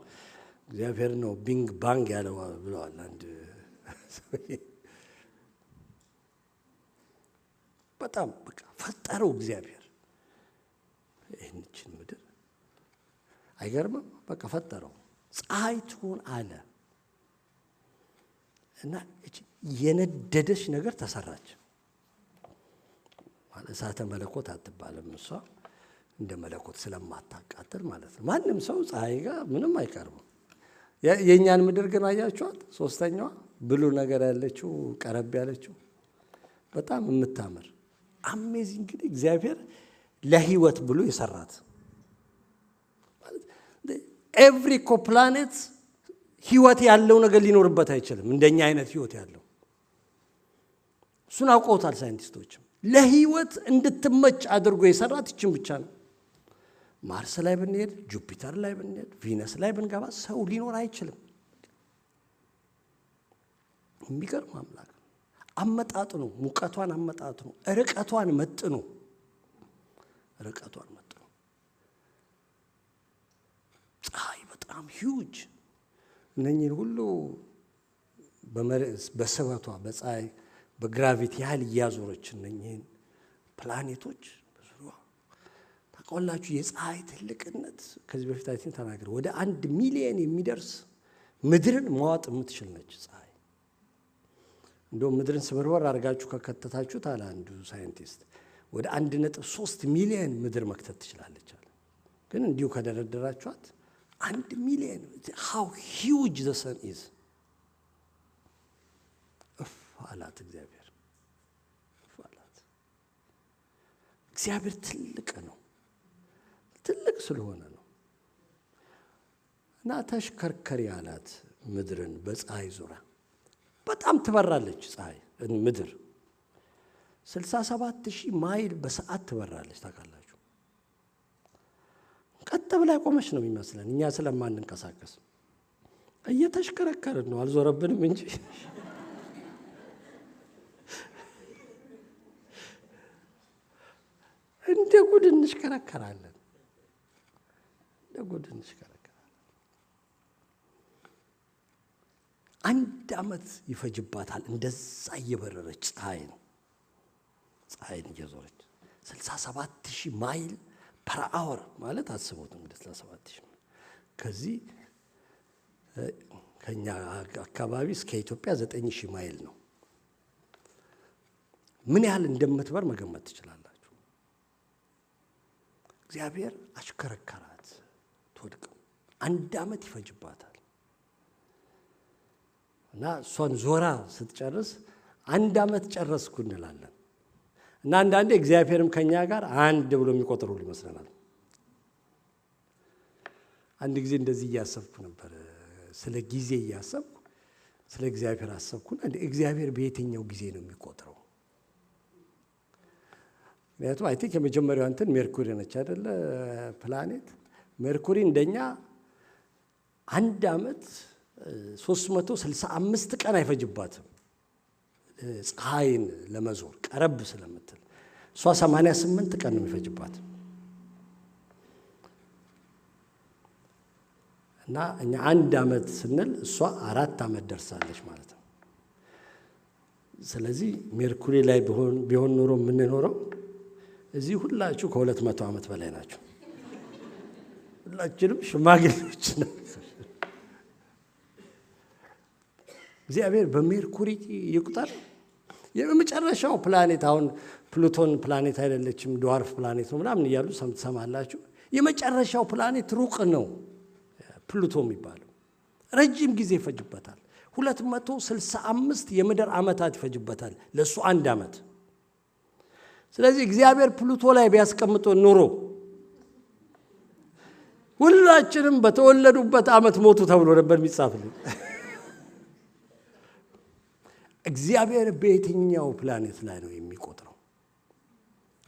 እግዚአብሔር ነው ቢግ ባንግ ያለው ብለዋል አንድ በጣም በቃ ፈጠረው እግዚአብሔር ይህችን ምድር። አይገርምም? በቃ ፈጠረው። ፀሐይ ትሁን አለ እና የነደደች ነገር ተሰራች። ማለት እሳተ መለኮት አትባልም እሷ እንደ መለኮት ስለማታቃጥል ማለት ነው። ማንም ሰው ፀሐይ ጋር ምንም አይቀርብም። የእኛን ምድር ግን አያችኋት? ሶስተኛዋ ብሉ ነገር ያለችው ቀረብ ያለችው በጣም የምታምር አሜዚንግ። እንግዲህ እግዚአብሔር ለህይወት ብሎ የሰራት ማለት ኤቭሪ ፕላኔት ህይወት ያለው ነገር ሊኖርበት አይችልም። እንደኛ አይነት ህይወት ያለው እሱን አውቀውታል ሳይንቲስቶችም። ለህይወት እንድትመች አድርጎ የሰራት ይችን ብቻ ነው። ማርስ ላይ ብንሄድ፣ ጁፒተር ላይ ብንሄድ፣ ቪነስ ላይ ብንገባ ሰው ሊኖር አይችልም። የሚገርም አምላክ ነው። አመጣጥኑ፣ ሙቀቷን አመጣጥኑ፣ ርቀቷን መጥኑ። ፀሐይ በጣም ሂውጅ። እነኚህን ሁሉ በስበቷ በፀሐይ በግራቪቲ ያህል እያዞረች እነኚህን ፕላኔቶች በዙሪያዋ ታውቃላችሁ። የፀሐይ ትልቅነት ከዚህ በፊት አይተን ተናገር። ወደ 1 ሚሊዮን የሚደርስ ምድርን መዋጥ የምትችል ነች ፀሐይ። እንደውም ምድርን ስብርበር አድርጋችሁ ከከተታችሁት አለ አንዱ ሳይንቲስት ወደ 1.3 ሚሊዮን ምድር መክተት ትችላለች አለ። ግን እንዲሁ ከደረደራችኋት 1 ሚሊዮን how huge the sun is አላት እግዚአብሔር። እግዚአብሔር ትልቅ ነው። ትልቅ ስለሆነ ነው። እና ተሽከርከሪ አላት ምድርን በፀሐይ ዙሪያ። በጣም ትበራለች ፀሐይ ምድር 67,000 ማይል በሰዓት ትበራለች። ታውቃላችሁ? ቀጥ ብላ ቆመች ነው የሚመስለን እኛ ስለማንንቀሳቀስ። እየተሽከረከርን ነው፣ አልዞረብንም እንጂ እንደ ጉድ እንሽከረከራለን። አንድ ዓመት ይፈጅባታል እንደዛ እየበረረች ፀሐይን እየዞረች 67,000 ማይል ፐር አወር ማለት አስቡት እንግዲህ 67,000 ከዚህ ከኛ አካባቢ እስከ ኢትዮጵያ 9,000 ማይል ነው። ምን ያህል እንደምትበር መገመት ትችላላችሁ። እግዚአብሔር አሽከረከራት ትወድቅም። አንድ ዓመት ይፈጅባታል እና እሷን ዞራ ስትጨርስ 1 ዓመት ጨረስኩ እንላለን። እና አንዳንዴ እግዚአብሔርም ከኛ ጋር አንድ ብሎ የሚቆጥሩ ይመስለናል። አንድ ጊዜ እንደዚህ እያሰብኩ ነበር፣ ስለ ጊዜ እያሰብኩ ስለ እግዚአብሔር አሰብኩና እግዚአብሔር በየትኛው ጊዜ ነው የሚቆጥረው? ምክንያቱም አይ ቲንክ የመጀመሪያው እንትን ሜርኩሪ ነች አይደለ? ፕላኔት ሜርኩሪ እንደኛ 1 ዓመት 365 ቀን አይፈጅባትም ፀሐይን ለመዞር ቀረብ ስለምትል። እሷ 88 ቀን ነው የሚፈጅባት። እና እኛ 1 ዓመት ስንል እሷ 4 ዓመት ደርሳለች ማለት ነው። ስለዚህ ሜርኩሪ ላይ ቢሆን ኖሮ የምንኖረው እዚህ ሁላችሁ ከ200 ዓመት በላይ ናቸው። ሁላችንም ሽማግሌዎች ነው። እግዚአብሔር በሜርኩሪ ይቁጠር። የመጨረሻው ፕላኔት አሁን ፕሉቶን ፕላኔት አይደለችም፣ ድዋርፍ ፕላኔት ነው ምናምን እያሉ ሰምታላችሁ። የመጨረሻው ፕላኔት ሩቅ ነው ፕሉቶ የሚባለው። ረጅም ጊዜ ይፈጅበታል። 265 የምድር ዓመታት ይፈጅበታል ለሱ 1 ዓመት። ስለዚህ እግዚአብሔር ፕሉቶ ላይ ቢያስቀምጦ ኑሮ ሁላችንም በተወለዱበት ዓመት ሞቱ ተብሎ ነበር የሚጻፍልን። እግዚአብሔር በየትኛው ፕላኔት ላይ ነው የሚቆጥረው?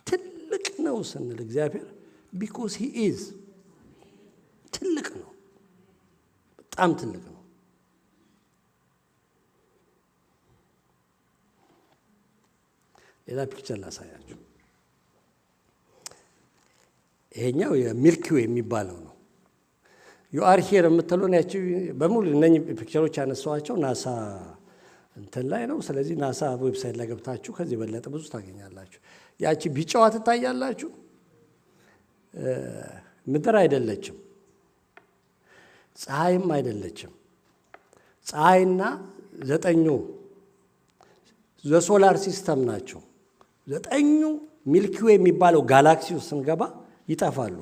ትልቅ ነው ስንል እግዚአብሔር ቢኮዝ ሂ ኢዝ ትልቅ ነው፣ በጣም ትልቅ ነው። ሌላ ፒክቸር ላሳያችሁ። ይሄኛው የሚልኪ ዌይ የሚባለው ነው። ዩ አር ሂር የምትለው ናቸው በሙሉ እነኚህ ፒክቸሮች ያነሳኋቸው ናሳ እንትን ላይ ነው። ስለዚህ ናሳ ዌብሳይት ላይ ገብታችሁ ከዚህ በለጠ ብዙ ታገኛላችሁ። ያቺ ቢጫዋ ትታያላችሁ፣ ምድር አይደለችም፣ ፀሐይም አይደለችም። ፀሐይና 9 የሶላር ሲስተም ናቸው። 9 ሚልኪ ዌይ የሚባለው ጋላክሲ ውስጥ ስንገባ ይጠፋሉ።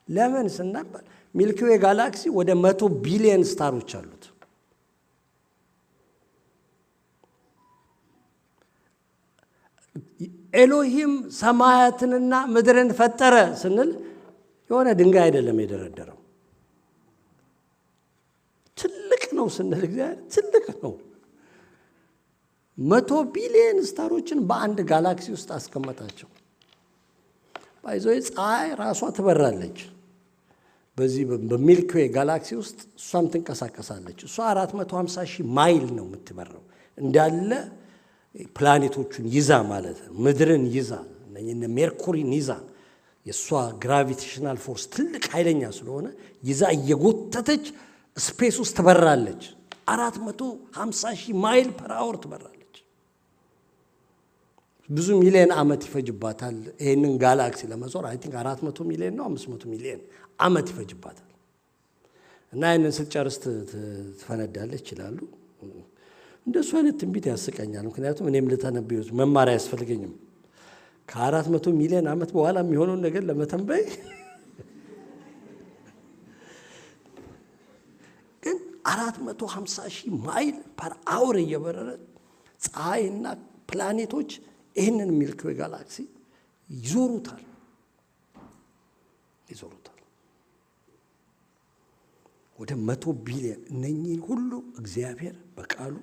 ለምን ስናባል ሚልኪ ዌይ ጋላክሲ ወደ 100 ቢሊዮን ስታሮች አሉት። ኤሎሂም ሰማያትንና ምድርን ፈጠረ ስንል የሆነ ድንጋይ አይደለም የደረደረው። ትልቅ ነው ስንል እግዚአብሔር ትልቅ ነው። 100 ቢሊዮን ስታሮችን በአንድ ጋላክሲ ውስጥ አስቀመጣቸው። ባይዘው ፀሐይ ራሷ ትበራለች። በዚህ በሚልኪ ዌይ ጋላክሲ ውስጥ እሷም ትንቀሳቀሳለች። እሷ 450,000 ማይል ነው የምትበረው እንዳለ ፕላኔቶቹን ይዛ ማለት ነው። ምድርን ይዛ እነ ሜርኩሪን ይዛ የእሷ ግራቪቴሽናል ፎርስ ትልቅ ኃይለኛ ስለሆነ ይዛ እየጎተተች ስፔስ ውስጥ ትበራለች። 450,000 ማይል ፐር አወር ትበራለች። ብዙ ሚሊዮን ዓመት ይፈጅባታል ይሄንን ጋላክሲ ለመዞር። አይ ቲንክ 400 ሚሊዮን ነው 500 ሚሊዮን ዓመት ይፈጅባታል። እና ይሄንን ስትጨርስ ትፈነዳለች ይላሉ። እንደሱ አይነት ትንቢት ያስቀኛል። ምክንያቱም እኔም ልተነብዩት መማሪያ አያስፈልገኝም። ከ400 ሚሊዮን ዓመት በኋላ የሚሆነውን ነገር ለመተንበይ ግን 450,000 ማይል ፐር አወር እየበረረ ፀሐይና ፕላኔቶች ይህንን ሚልኪ ዌይ ጋላክሲ ይዞሩታል። ወደ 100 ቢሊዮን። እነኚህን ሁሉ እግዚአብሔር በቃሉ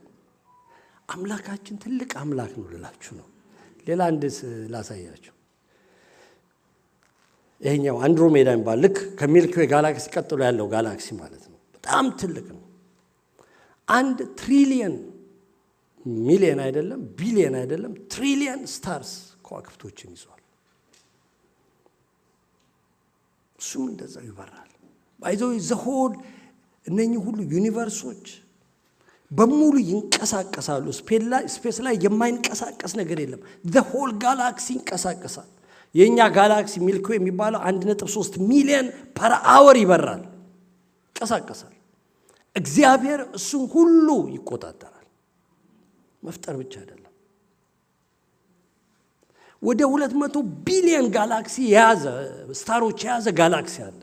አምላካችን ትልቅ አምላክ ነው ልላችሁ ነው። ሌላ አንድ ላሳያችሁ። ይሄኛው አንድሮሜዳ የሚባል ልክ ከሚልኪ ዌይ ጋላክሲ ቀጥሎ ያለው ጋላክሲ ማለት ነው። በጣም ትልቅ ነው። 1 ትሪሊየን ሚሊየን አይደለም ቢሊየን አይደለም ትሪሊየን ስታርስ ከዋክብቶችን ይዟል። እሱም እንደዛው ይበራል። ባይዘው ዘሆል እነኚህ ሁሉ ዩኒቨርሶች በሙሉ ይንቀሳቀሳሉ። ስፔስ ላይ የማይንቀሳቀስ ነገር የለም። ዘሆል ጋላክሲ ይንቀሳቀሳል። የኛ ጋላክሲ ሚልኪ ዌይ የሚባለው 1.3 ሚሊዮን ፐር አወር ይበራል፣ ይንቀሳቀሳል። እግዚአብሔር እሱን ሁሉ ይቆጣጠራል። መፍጠር ብቻ አይደለም። ወደ 200 ቢሊዮን ጋላክሲ የያዘ ስታሮች የያዘ ጋላክሲ አለ።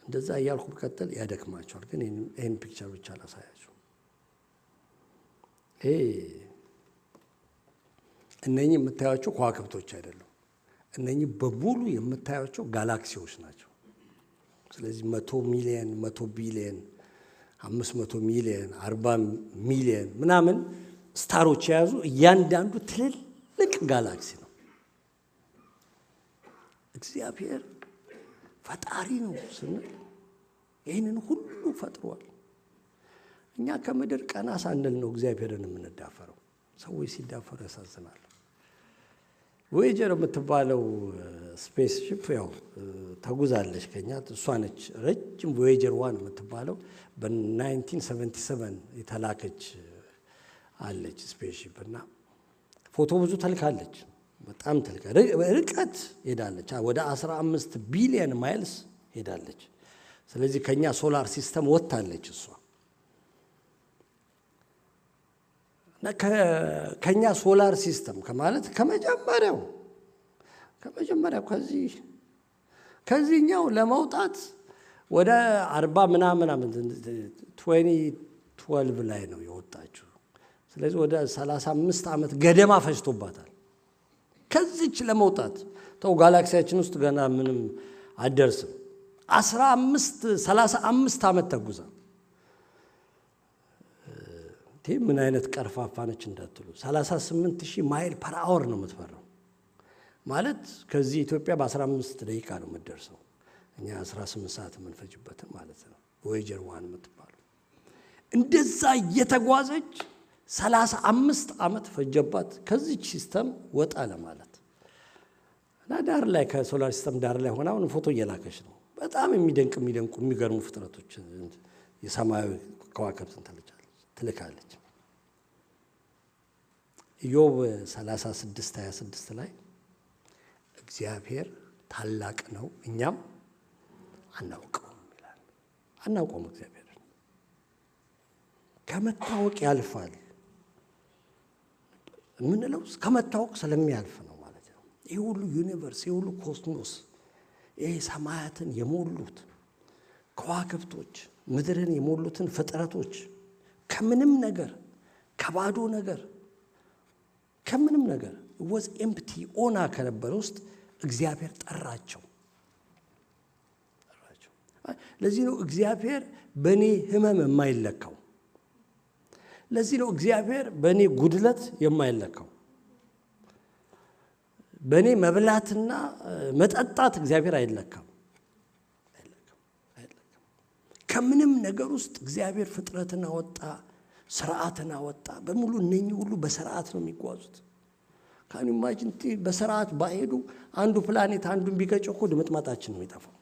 እንደዛ እያልኩ ብቀጥል ያደክማቸዋል። ግን ይህን ፒክቸር ብቻ ላሳያችሁ። እነኚህ የምታያቸው ከዋክብቶች አይደሉም። እነኚህ በሙሉ የምታያቸው ጋላክሲዎች ናቸው። ስለዚህ 100 ሚሊዮን 100 ቢሊዮን 500 ሚሊዮን 40 ሚሊዮን ምናምን ስታሮች የያዙ እያንዳንዱ ትልልቅ ጋላክሲ ነው። እግዚአብሔር ፈጣሪ ነው ስንል ይህንን ሁሉ ፈጥሯል። እኛ ከምድር ቀና ሳንል ነው እግዚአብሔርን የምንዳፈረው። ሰዎች ሲዳፈሩ ያሳዝናል። ቮዬጀር የምትባለው ስፔስ ሺፕ ያው ተጉዛለች ከኛ። እሷ ነች ረጅም ቮዬጀር 1 የምትባለው በ1977 የተላከች አለች ስፔስ ሺፕ እና ፎቶ ብዙ ተልካለች። በጣም ተልካ ርቀት ሄዳለች። ወደ 15 ቢሊዮን ማይልስ ሄዳለች። ስለዚህ ከኛ ሶላር ሲስተም ወጣለች እሷ። እና ከኛ ሶላር ሲስተም ከማለት ከመጀመሪያው ከዚህኛው ለመውጣት ወደ 40 ምናምን 2012 ላይ ነው የወጣችው። ስለዚህ ወደ 35 ዓመት ገደማ ፈጅቶባታል ከዚች ለመውጣት። ተው ጋላክሲያችን ውስጥ ገና ምንም አደርስም። 35 ዓመት ተጉዛ ምን አይነት ቀርፋፋ ነች እንዳትሉ 38,000 ማይል ፐር አወር ነው የምትበረው። ማለት ከዚህ ኢትዮጵያ በ15 ደቂቃ ነው የምትደርሰው። እኛ 18 ሰዓት የምንፈጅበት ማለት ነው። ቮዬጀር 1 የምትባለው እንደዛ እየተጓዘች 35 ዓመት ፈጀባት ከዚች ሲስተም ወጣ ለማለት። እና ዳር ላይ ከሶላር ሲስተም ዳር ላይ ሆና አሁን ፎቶ እየላከች ነው። በጣም የሚደንቁ የሚገርሙ ፍጥረቶች የሰማያዊ ከዋክብትን ትልካለች። ኢዮብ 36:26 ላይ እግዚአብሔር ታላቅ ነው እኛም አናውቀውም ይላል። አናውቀውም እግዚአብሔር ከመታወቅ ያልፋል ምንለው ከመታወቅ ስለሚያልፍ ነው ማለት ነው። ይሄ ሁሉ ዩኒቨርስ፣ ይሄ ሁሉ ኮስሞስ፣ ይሄ ሰማያትን የሞሉት ከዋክብቶች፣ ምድርን የሞሉትን ፍጥረቶች ከምንም ነገር ከባዶ ነገር ከምንም ነገር was empty ኦና ከነበረ ውስጥ እግዚአብሔር ጠራቸው። ለዚህ ነው እግዚአብሔር በኔ ህመም የማይለካው። ለዚህ ነው እግዚአብሔር በኔ ጉድለት የማይለካው። በኔ መብላትና መጠጣት እግዚአብሔር አይለካም። ከምንም ነገር ውስጥ እግዚአብሔር ፍጥረትን አወጣ፣ ስርዓትን አወጣ። በሙሉ እነኚህ ሁሉ በስርዓት ነው የሚጓዙት። ካን ኢማጂን በስርዓት ባይሄዱ አንዱ ፕላኔት አንዱን ቢገጨው እኮ ድምጥማጣችን ነው የሚጠፋው።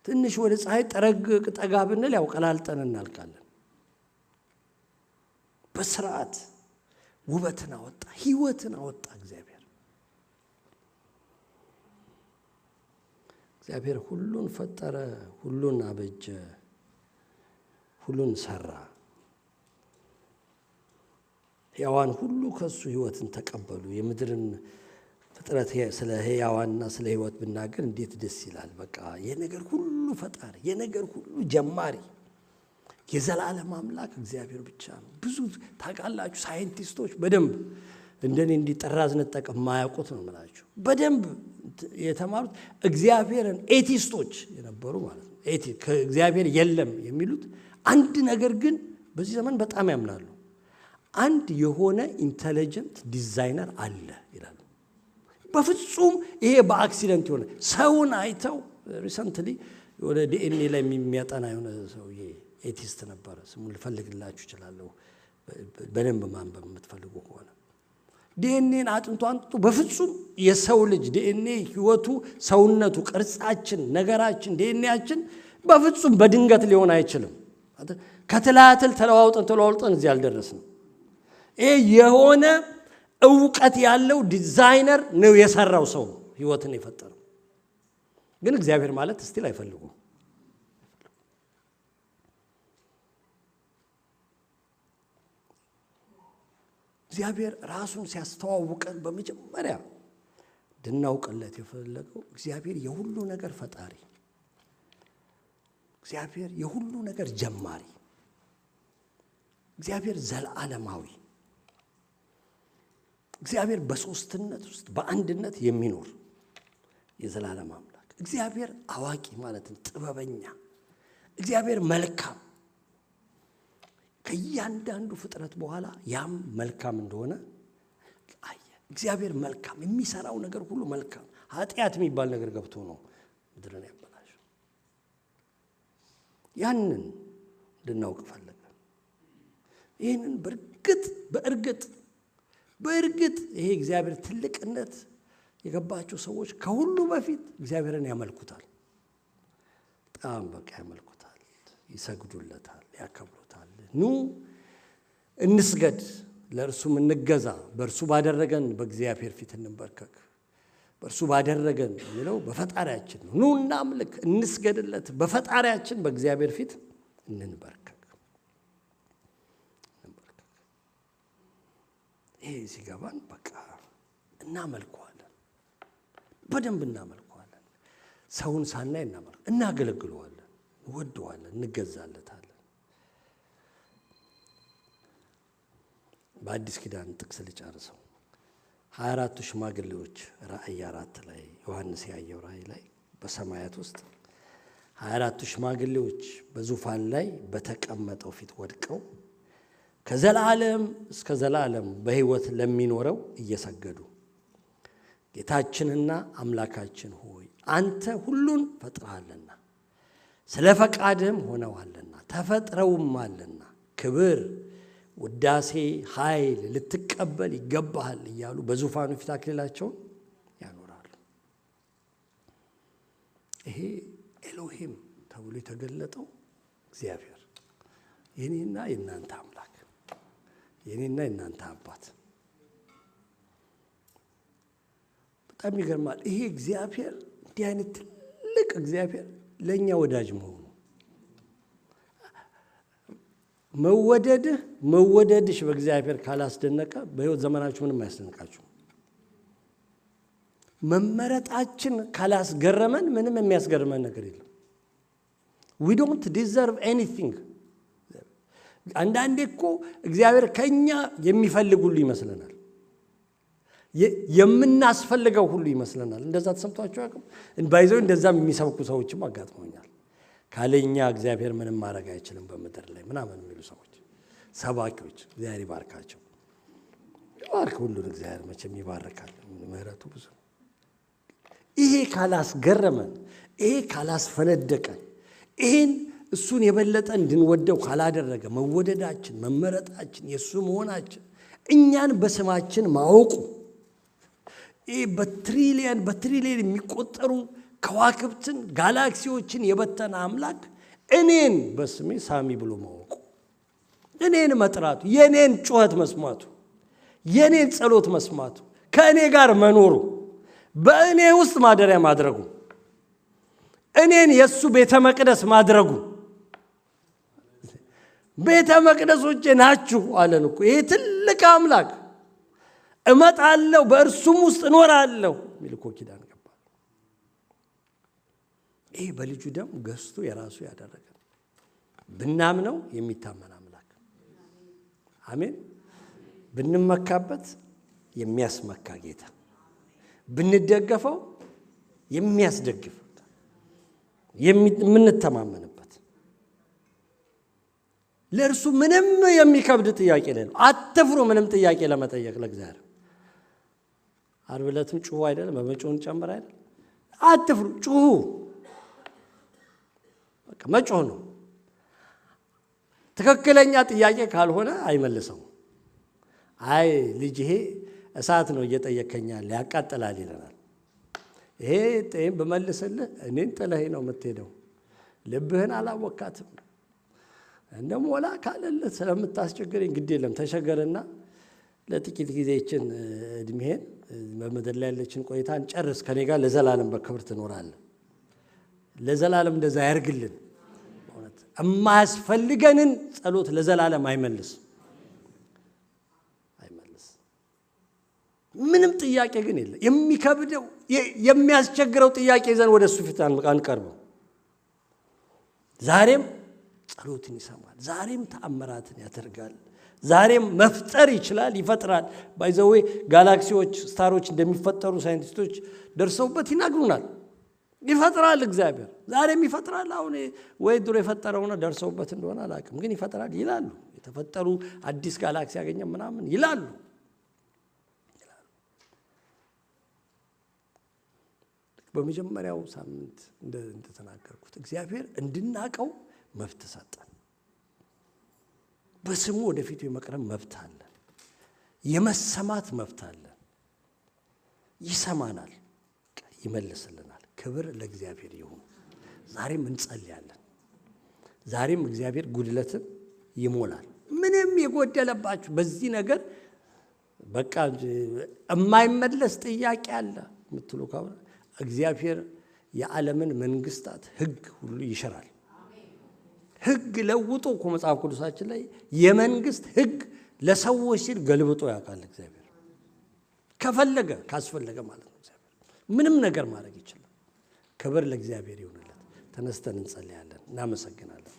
ትንሽ ወደ ፀሐይ ጠጋ ብንል ያው ቀላልጠን እናልቃለን። በስርዓት ውበትን አወጣ፣ ህይወትን አወጣ እግዚአብሔር ሁሉን ፈጠረ፣ ሁሉን አበጀ፣ ሁሉን ሰራ። ሕያዋን ሁሉ ከሱ ህይወትን ተቀበሉ። የምድርን ፍጥረት ስለ ሕያዋንና ስለ ህይወት ብናገር እንዴት ደስ ይላል። በቃ የነገር ሁሉ ፈጣሪ፣ የነገር ሁሉ ጀማሪ፣ የዘላለም አምላክ እግዚአብሔር ብቻ ነው። ብዙ ታውቃላችሁ ሳይንቲስቶች በደንብ እንደኔ እንዲጠራዝ ነጠቀም ማያውቁት ነው የምላችሁ። በደንብ የተማሩት እግዚአብሔርን ኤቲስቶች የነበሩ ማለት ነው። ከእግዚአብሔር የለም የሚሉት አንድ ነገር ግን በዚህ ዘመን በጣም ያምናሉ። አንድ የሆነ ኢንተለጀንት ዲዛይነር አለ ይላሉ። በፍጹም ይሄ በአክሲደንት የሆነ ሰውን አይተው ሪሰንትሊ ወደ ዲኤንኤ ላይ የሚያጠና የሆነ ሰውዬ ኤቲስት ነበረ። ስሙን ልፈልግላችሁ እችላለሁ በደንብ ማንበብ የምትፈልጉ ከሆነ። ዲኤንኤን አጥንቶ በፍጹም የሰው ልጅ ዲኤንኤ ህይወቱ፣ ሰውነቱ፣ ቅርጻችን፣ ነገራችን፣ ዲኤንኤያችን በፍጹም በድንገት ሊሆን አይችልም። ከትላትል ተለዋውጠን እዚህ አልደረስንም። ይሄ የሆነ ዕውቀት ያለው ዲዛይነር ነው የሰራው ሰው ህይወትን የፈጠረው። ግን እግዚአብሔር ማለት እስቲል አይፈልጉም። እግዚአብሔር ራሱን ሲያስተዋውቀን በመጀመሪያ እንድናውቅለት የፈለገው እግዚአብሔር የሁሉ ነገር ፈጣሪ፣ እግዚአብሔር የሁሉ ነገር ጀማሪ፣ እግዚአብሔር ዘላለማዊ፣ እግዚአብሔር በሶስትነት ውስጥ በአንድነት የሚኖር የዘላለም አምላክ፣ እግዚአብሔር አዋቂ ማለት ጥበበኛ፣ እግዚአብሔር መልካም፣ ከእያንዳንዱ ፍጥረት በኋላ ያም መልካም እንደሆነ አየ። እግዚአብሔር መልካም፣ የሚሰራው ነገር ሁሉ መልካም። ኃጢአት የሚባል ነገር ገብቶ ነው ምድርን ያበላሸው። ያንን እንድናውቅ ፈለገ። ይህንን በእርግጥ በእርግጥ ይሄ እግዚአብሔር ትልቅነት የገባቸው ሰዎች ከሁሉ በፊት እግዚአብሔርን ያመልኩታል። በጣም በቃ ያመልኩታል፣ ይሰግዱለታል፣ ያከብሩታል። ኑ እንስገድ፣ ለእርሱም እንገዛ፣ በእርሱ ባደረገን በእግዚአብሔር ፊት እንበርከክ። በእርሱ ባደረገን የሚለው በፈጣሪያችን ነው። ኑ እናምልክ፣ እንስገድለት፣ በፈጣሪያችን በእግዚአብሔር ፊት እንንበርከክ። ይሄ ሲገባን በቃ እናመልከዋለን፣ በደንብ እናመልከዋለን። ሰውን ሳናይ እናገለግለዋለን፣ እንወደዋለን፣ እንገዛለታለን። በአዲስ ኪዳን ጥቅስ ልጨርሰው። 24ቱ ሽማግሌዎች ራእይ 4 ላይ ዮሐንስ ያየው ራእይ ላይ በሰማያት ውስጥ 24ቱ ሽማግሌዎች በዙፋን ላይ በተቀመጠው ፊት ወድቀው ከዘላለም እስከ ዘላለም በሕይወት ለሚኖረው እየሰገዱ ጌታችንና አምላካችን ሆይ አንተ ሁሉን ፈጥረሃልና ስለ ፈቃድህም ሆነዋልና ተፈጥረውማልና ክብር፣ ውዳሴ፣ ኃይል ልትቀበል ይገባሃል እያሉ በዙፋኑ ፊት አክሊላቸውን ያኖራሉ። ይሄ ኤሎሂም ተብሎ የተገለጠው እግዚአብሔር የኔና የእናንተ አምላክ፣ የኔና የእናንተ አባት። በጣም ይገርማል። ይሄ እግዚአብሔር እንዲህ አይነት ትልቅ እግዚአብሔር ለእኛ ወዳጅ መሆኑ መወደድሽ በእግዚአብሔር ካላስደነቀ በሕይወት ዘመናችሁ ምንም አያስደንቃችሁ። መመረጣችን ካላስገረመን ምንም የሚያስገርመን ነገር የለም። we don't deserve anything። አንዳንዴ እኮ እግዚአብሔር ከኛ የሚፈልግ ሁሉ ይመስለናል፣ የምናስፈልገው ሁሉ ይመስለናል። እንደዛ ተሰምቷችሁ ያውቃል? ባይዘው እንደዛም የሚሰብኩ ሰዎችም አጋጥመውኛል። ካለኛ እግዚአብሔር ምንም ማድረግ አይችልም በምድር ላይ ምናምን የሚሉ ሰዎች፣ ሰባኪዎች። እግዚአብሔር ይባርካቸው። ይባርክ ሁሉን እግዚአብሔር መቼም ይባርካል፣ ምሕረቱ ብዙ። ይሄ ካላስገረመን፣ ይሄ ካላስፈነደቀን፣ ይሄን እሱን የበለጠ እንድንወደው ካላደረገ፣ መወደዳችን፣ መመረጣችን፣ የእሱ መሆናችን፣ እኛን በስማችን ማወቁ፣ ይሄ በትሪሊየን የሚቆጠሩ ከዋክብትን ጋላክሲዎችን የበተነ አምላክ እኔን በስሜ ሳሚ ብሎ ማወቁ፣ እኔን መጥራቱ፣ የኔን ጩኸት መስማቱ፣ የኔን ጸሎት መስማቱ፣ ከእኔ ጋር መኖሩ፣ በእኔ ውስጥ ማደሪያ ማድረጉ፣ እኔን የእሱ ቤተ መቅደስ ማድረጉ። ቤተ መቅደሶቼ ናችሁ አለን እኮ። ይሄ ትልቅ አምላክ እመጣለሁ በእርሱም ውስጥ እኖራለሁ የሚል እኮ ኪዳን ገባ። ይሄ በልጁ ደም ገዝቶ የራሱ ያደረገ ብናምነው የሚታመን አምላክ፣ አሜን። ብንመካበት የሚያስመካ ጌታ፣ ብንደገፈው የሚያስደግፍ፣ የምንተማመንበት፣ ለእርሱ ምንም የሚከብድ ጥያቄ የለም። አትፍሩ ምንም ጥያቄ ለመጠየቅ ለእግዚአብሔር። ዓርብ ዕለትም ጩሁ አይደለም፣ በመጮህን ጨምር አይደለም። አትፍሩ፣ ጩሁ። በቃ መጮህ ነው። ትክክለኛ ጥያቄ ካልሆነ አይመልሰው። አይ ልጅ ይሄ እሳት ነው እየጠየከኛል ያቃጥላል ይለናል። ይሄ ጤም በመልስልህ እኔን ጥለህ ነው የምትሄደው፣ ልብህን አላወካትም። እንደሞላ ካለልህ ስለምታስቸግረኝ ግድ የለም ተሸገርና ለጥቂት ጊዜችን እድሜህን በምድር ላይ ያለችን ቆይታን ጨርስ፣ ከኔ ጋር ለዘላለም በክብር ትኖራለህ። ለዘላለም እንደዛ ያርግልን። እውነት የማያስፈልገንን ጸሎት ለዘላለም አይመልስ። ምንም ጥያቄ ግን የለ። የሚከብደው የሚያስቸግረው ጥያቄ ይዘን ወደ እሱ ፊት አንቀርበው። ዛሬም ጸሎትን ይሰማል፣ ዛሬም ተአምራትን ያደርጋል፣ ዛሬም መፍጠር ይችላል፣ ይፈጥራል። ባይዘዌ ጋላክሲዎች፣ ስታሮች እንደሚፈጠሩ ሳይንቲስቶች ደርሰውበት ይናግሩናል። ይፈጥራል እግዚአብሔር፣ ዛሬም ይፈጥራል። አሁን ወይ ድሮ የፈጠረውና ደርሰውበት እንደሆነ አላውቅም፣ ግን ይፈጥራል ይላሉ። የተፈጠሩ አዲስ ጋላክሲ ያገኘ ምናምን ይላሉ። በመጀመሪያው ሳምንት እንደተናገርኩት እግዚአብሔር እንድናቀው መብት ሰጠን። በስሙ ወደፊቱ የመቅረብ መብት አለ። የመሰማት መብት አለን። ይሰማናል፣ ይመልስልናል። ክብር ለእግዚአብሔር ይሁን። ዛሬም እንጸልያለን። ዛሬም እግዚአብሔር ጉድለትን ይሞላል። ምንም የጎደለባችሁ በዚህ ነገር በቃ የማይመለስ ጥያቄ አለ የምትሉ ከሆነ እግዚአብሔር የዓለምን መንግስታት ሕግ ሁሉ ይሽራል። ሕግ ለውጦ እኮ መጽሐፍ ቅዱሳችን ላይ የመንግስት ሕግ ለሰዎች ሲል ገልብጦ ያውቃል። እግዚአብሔር ከፈለገ ካስፈለገ ማለት ነው። እግዚአብሔር ምንም ነገር ማድረግ ይችላል። ክብር ለእግዚአብሔር ይሁንለት። ተነስተን እንጸልያለን፣ እናመሰግናለን።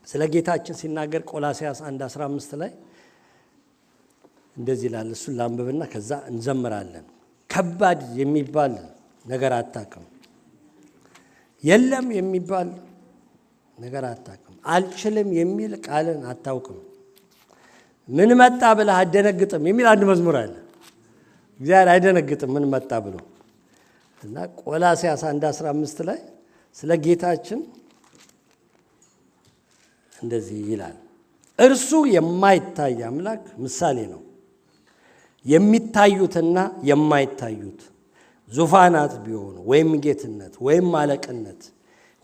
ስለ ጌታችን ሲናገር ቆላስይስ 1:15 ላይ እንደዚህ ይላል። እሱን ላንብብና ከዛ እንዘምራለን። ከባድ የሚባል ነገር አታውቅም፣ የለም የሚባል ነገር አታውቅም፣ አልችልም የሚል ቃልን አታውቅም፣ ምን መጣ ብለህ አደነግጥም የሚል አንድ መዝሙር አለ። እግዚአብሔር አይደነግጥም ምን መጣ ብሎ እና ቆላስይስ 1:15 ላይ ስለ ጌታችን እንደዚህ ይላል። እርሱ የማይታይ አምላክ ምሳሌ ነው። የሚታዩትና የማይታዩት ዙፋናት ቢሆኑ ወይም ጌትነት ወይም አለቅነት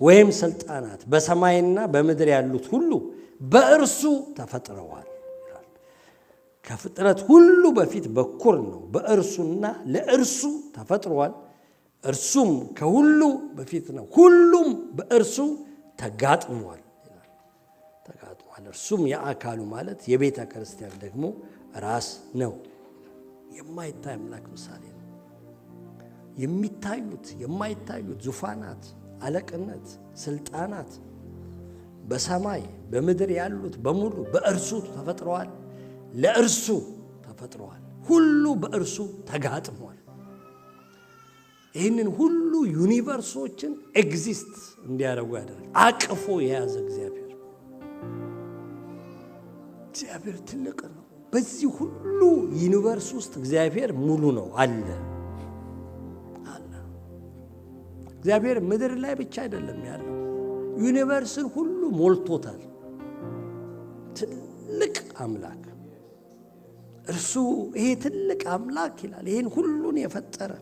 ወይም ስልጣናት በሰማይና በምድር ያሉት ሁሉ በእርሱ ተፈጥረዋል ይላል። ከፍጥረት ሁሉ በፊት በኩር ነው፣ በእርሱና ለእርሱ ተፈጥሯል። እርሱም ከሁሉ በፊት ነው፣ ሁሉም በእርሱ ተጋጥሟል ይላል። ተጋጥሟል። እርሱም የአካሉ ማለት የቤተ ክርስቲያን ደግሞ ራስ ነው። የማይታይ አምላክ ምሳሌ ነው። የሚታዩት የማይታዩት ዙፋናት፣ አለቅነት፣ ስልጣናት በሰማይ በምድር ያሉት በሙሉ በእርሱ ተፈጥረዋል፣ ለእርሱ ተፈጥረዋል። ሁሉ በእርሱ ተጋጥሟል። ይህንን ሁሉ ዩኒቨርሶችን ኤግዚስት እንዲያደርጉ ያደርጋል። አቅፎ የያዘ እግዚአብሔር ትልቅ ነው። በዚህ ሁሉ ዩኒቨርስ ውስጥ እግዚአብሔር ሙሉ ነው አለ። እግዚአብሔር ምድር ላይ ብቻ አይደለም ያለው፣ ዩኒቨርስን ሁሉ ሞልቶታል። ትልቅ አምላክ እርሱ። ይሄ ትልቅ አምላክ ይላል ይሄን ሁሉን የፈጠረ፣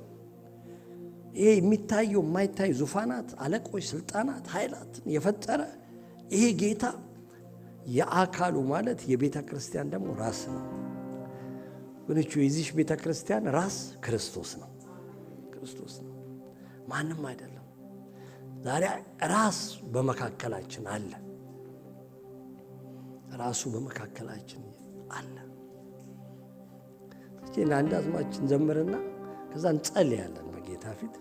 ይሄ የሚታየው የማይታዩ ዙፋናት፣ አለቆች፣ ስልጣናት፣ ኃይላትን የፈጠረ ይሄ ጌታ የአካሉ ማለት የቤተ ክርስቲያን ደግሞ ራስ ነው። ወንቹ የዚህ ቤተ ክርስቲያን ራስ ክርስቶስ ነው። ክርስቶስ ነው፣ ማንም አይደለም። ዛሬ ራስ በመካከላችን አለ። ራሱ በመካከላችን አለ። እቺን አንድ አዝማችን ዘምርና ከዛ እንጸልያለን በጌታ ፊት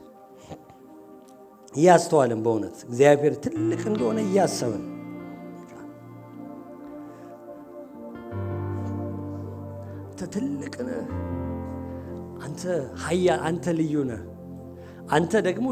እያስተዋልን በእውነት እግዚአብሔር ትልቅ እንደሆነ እያሰብን ትልቅ ነህ አንተ፣ ኃያል አንተ፣ ልዩ ነህ አንተ ደግሞ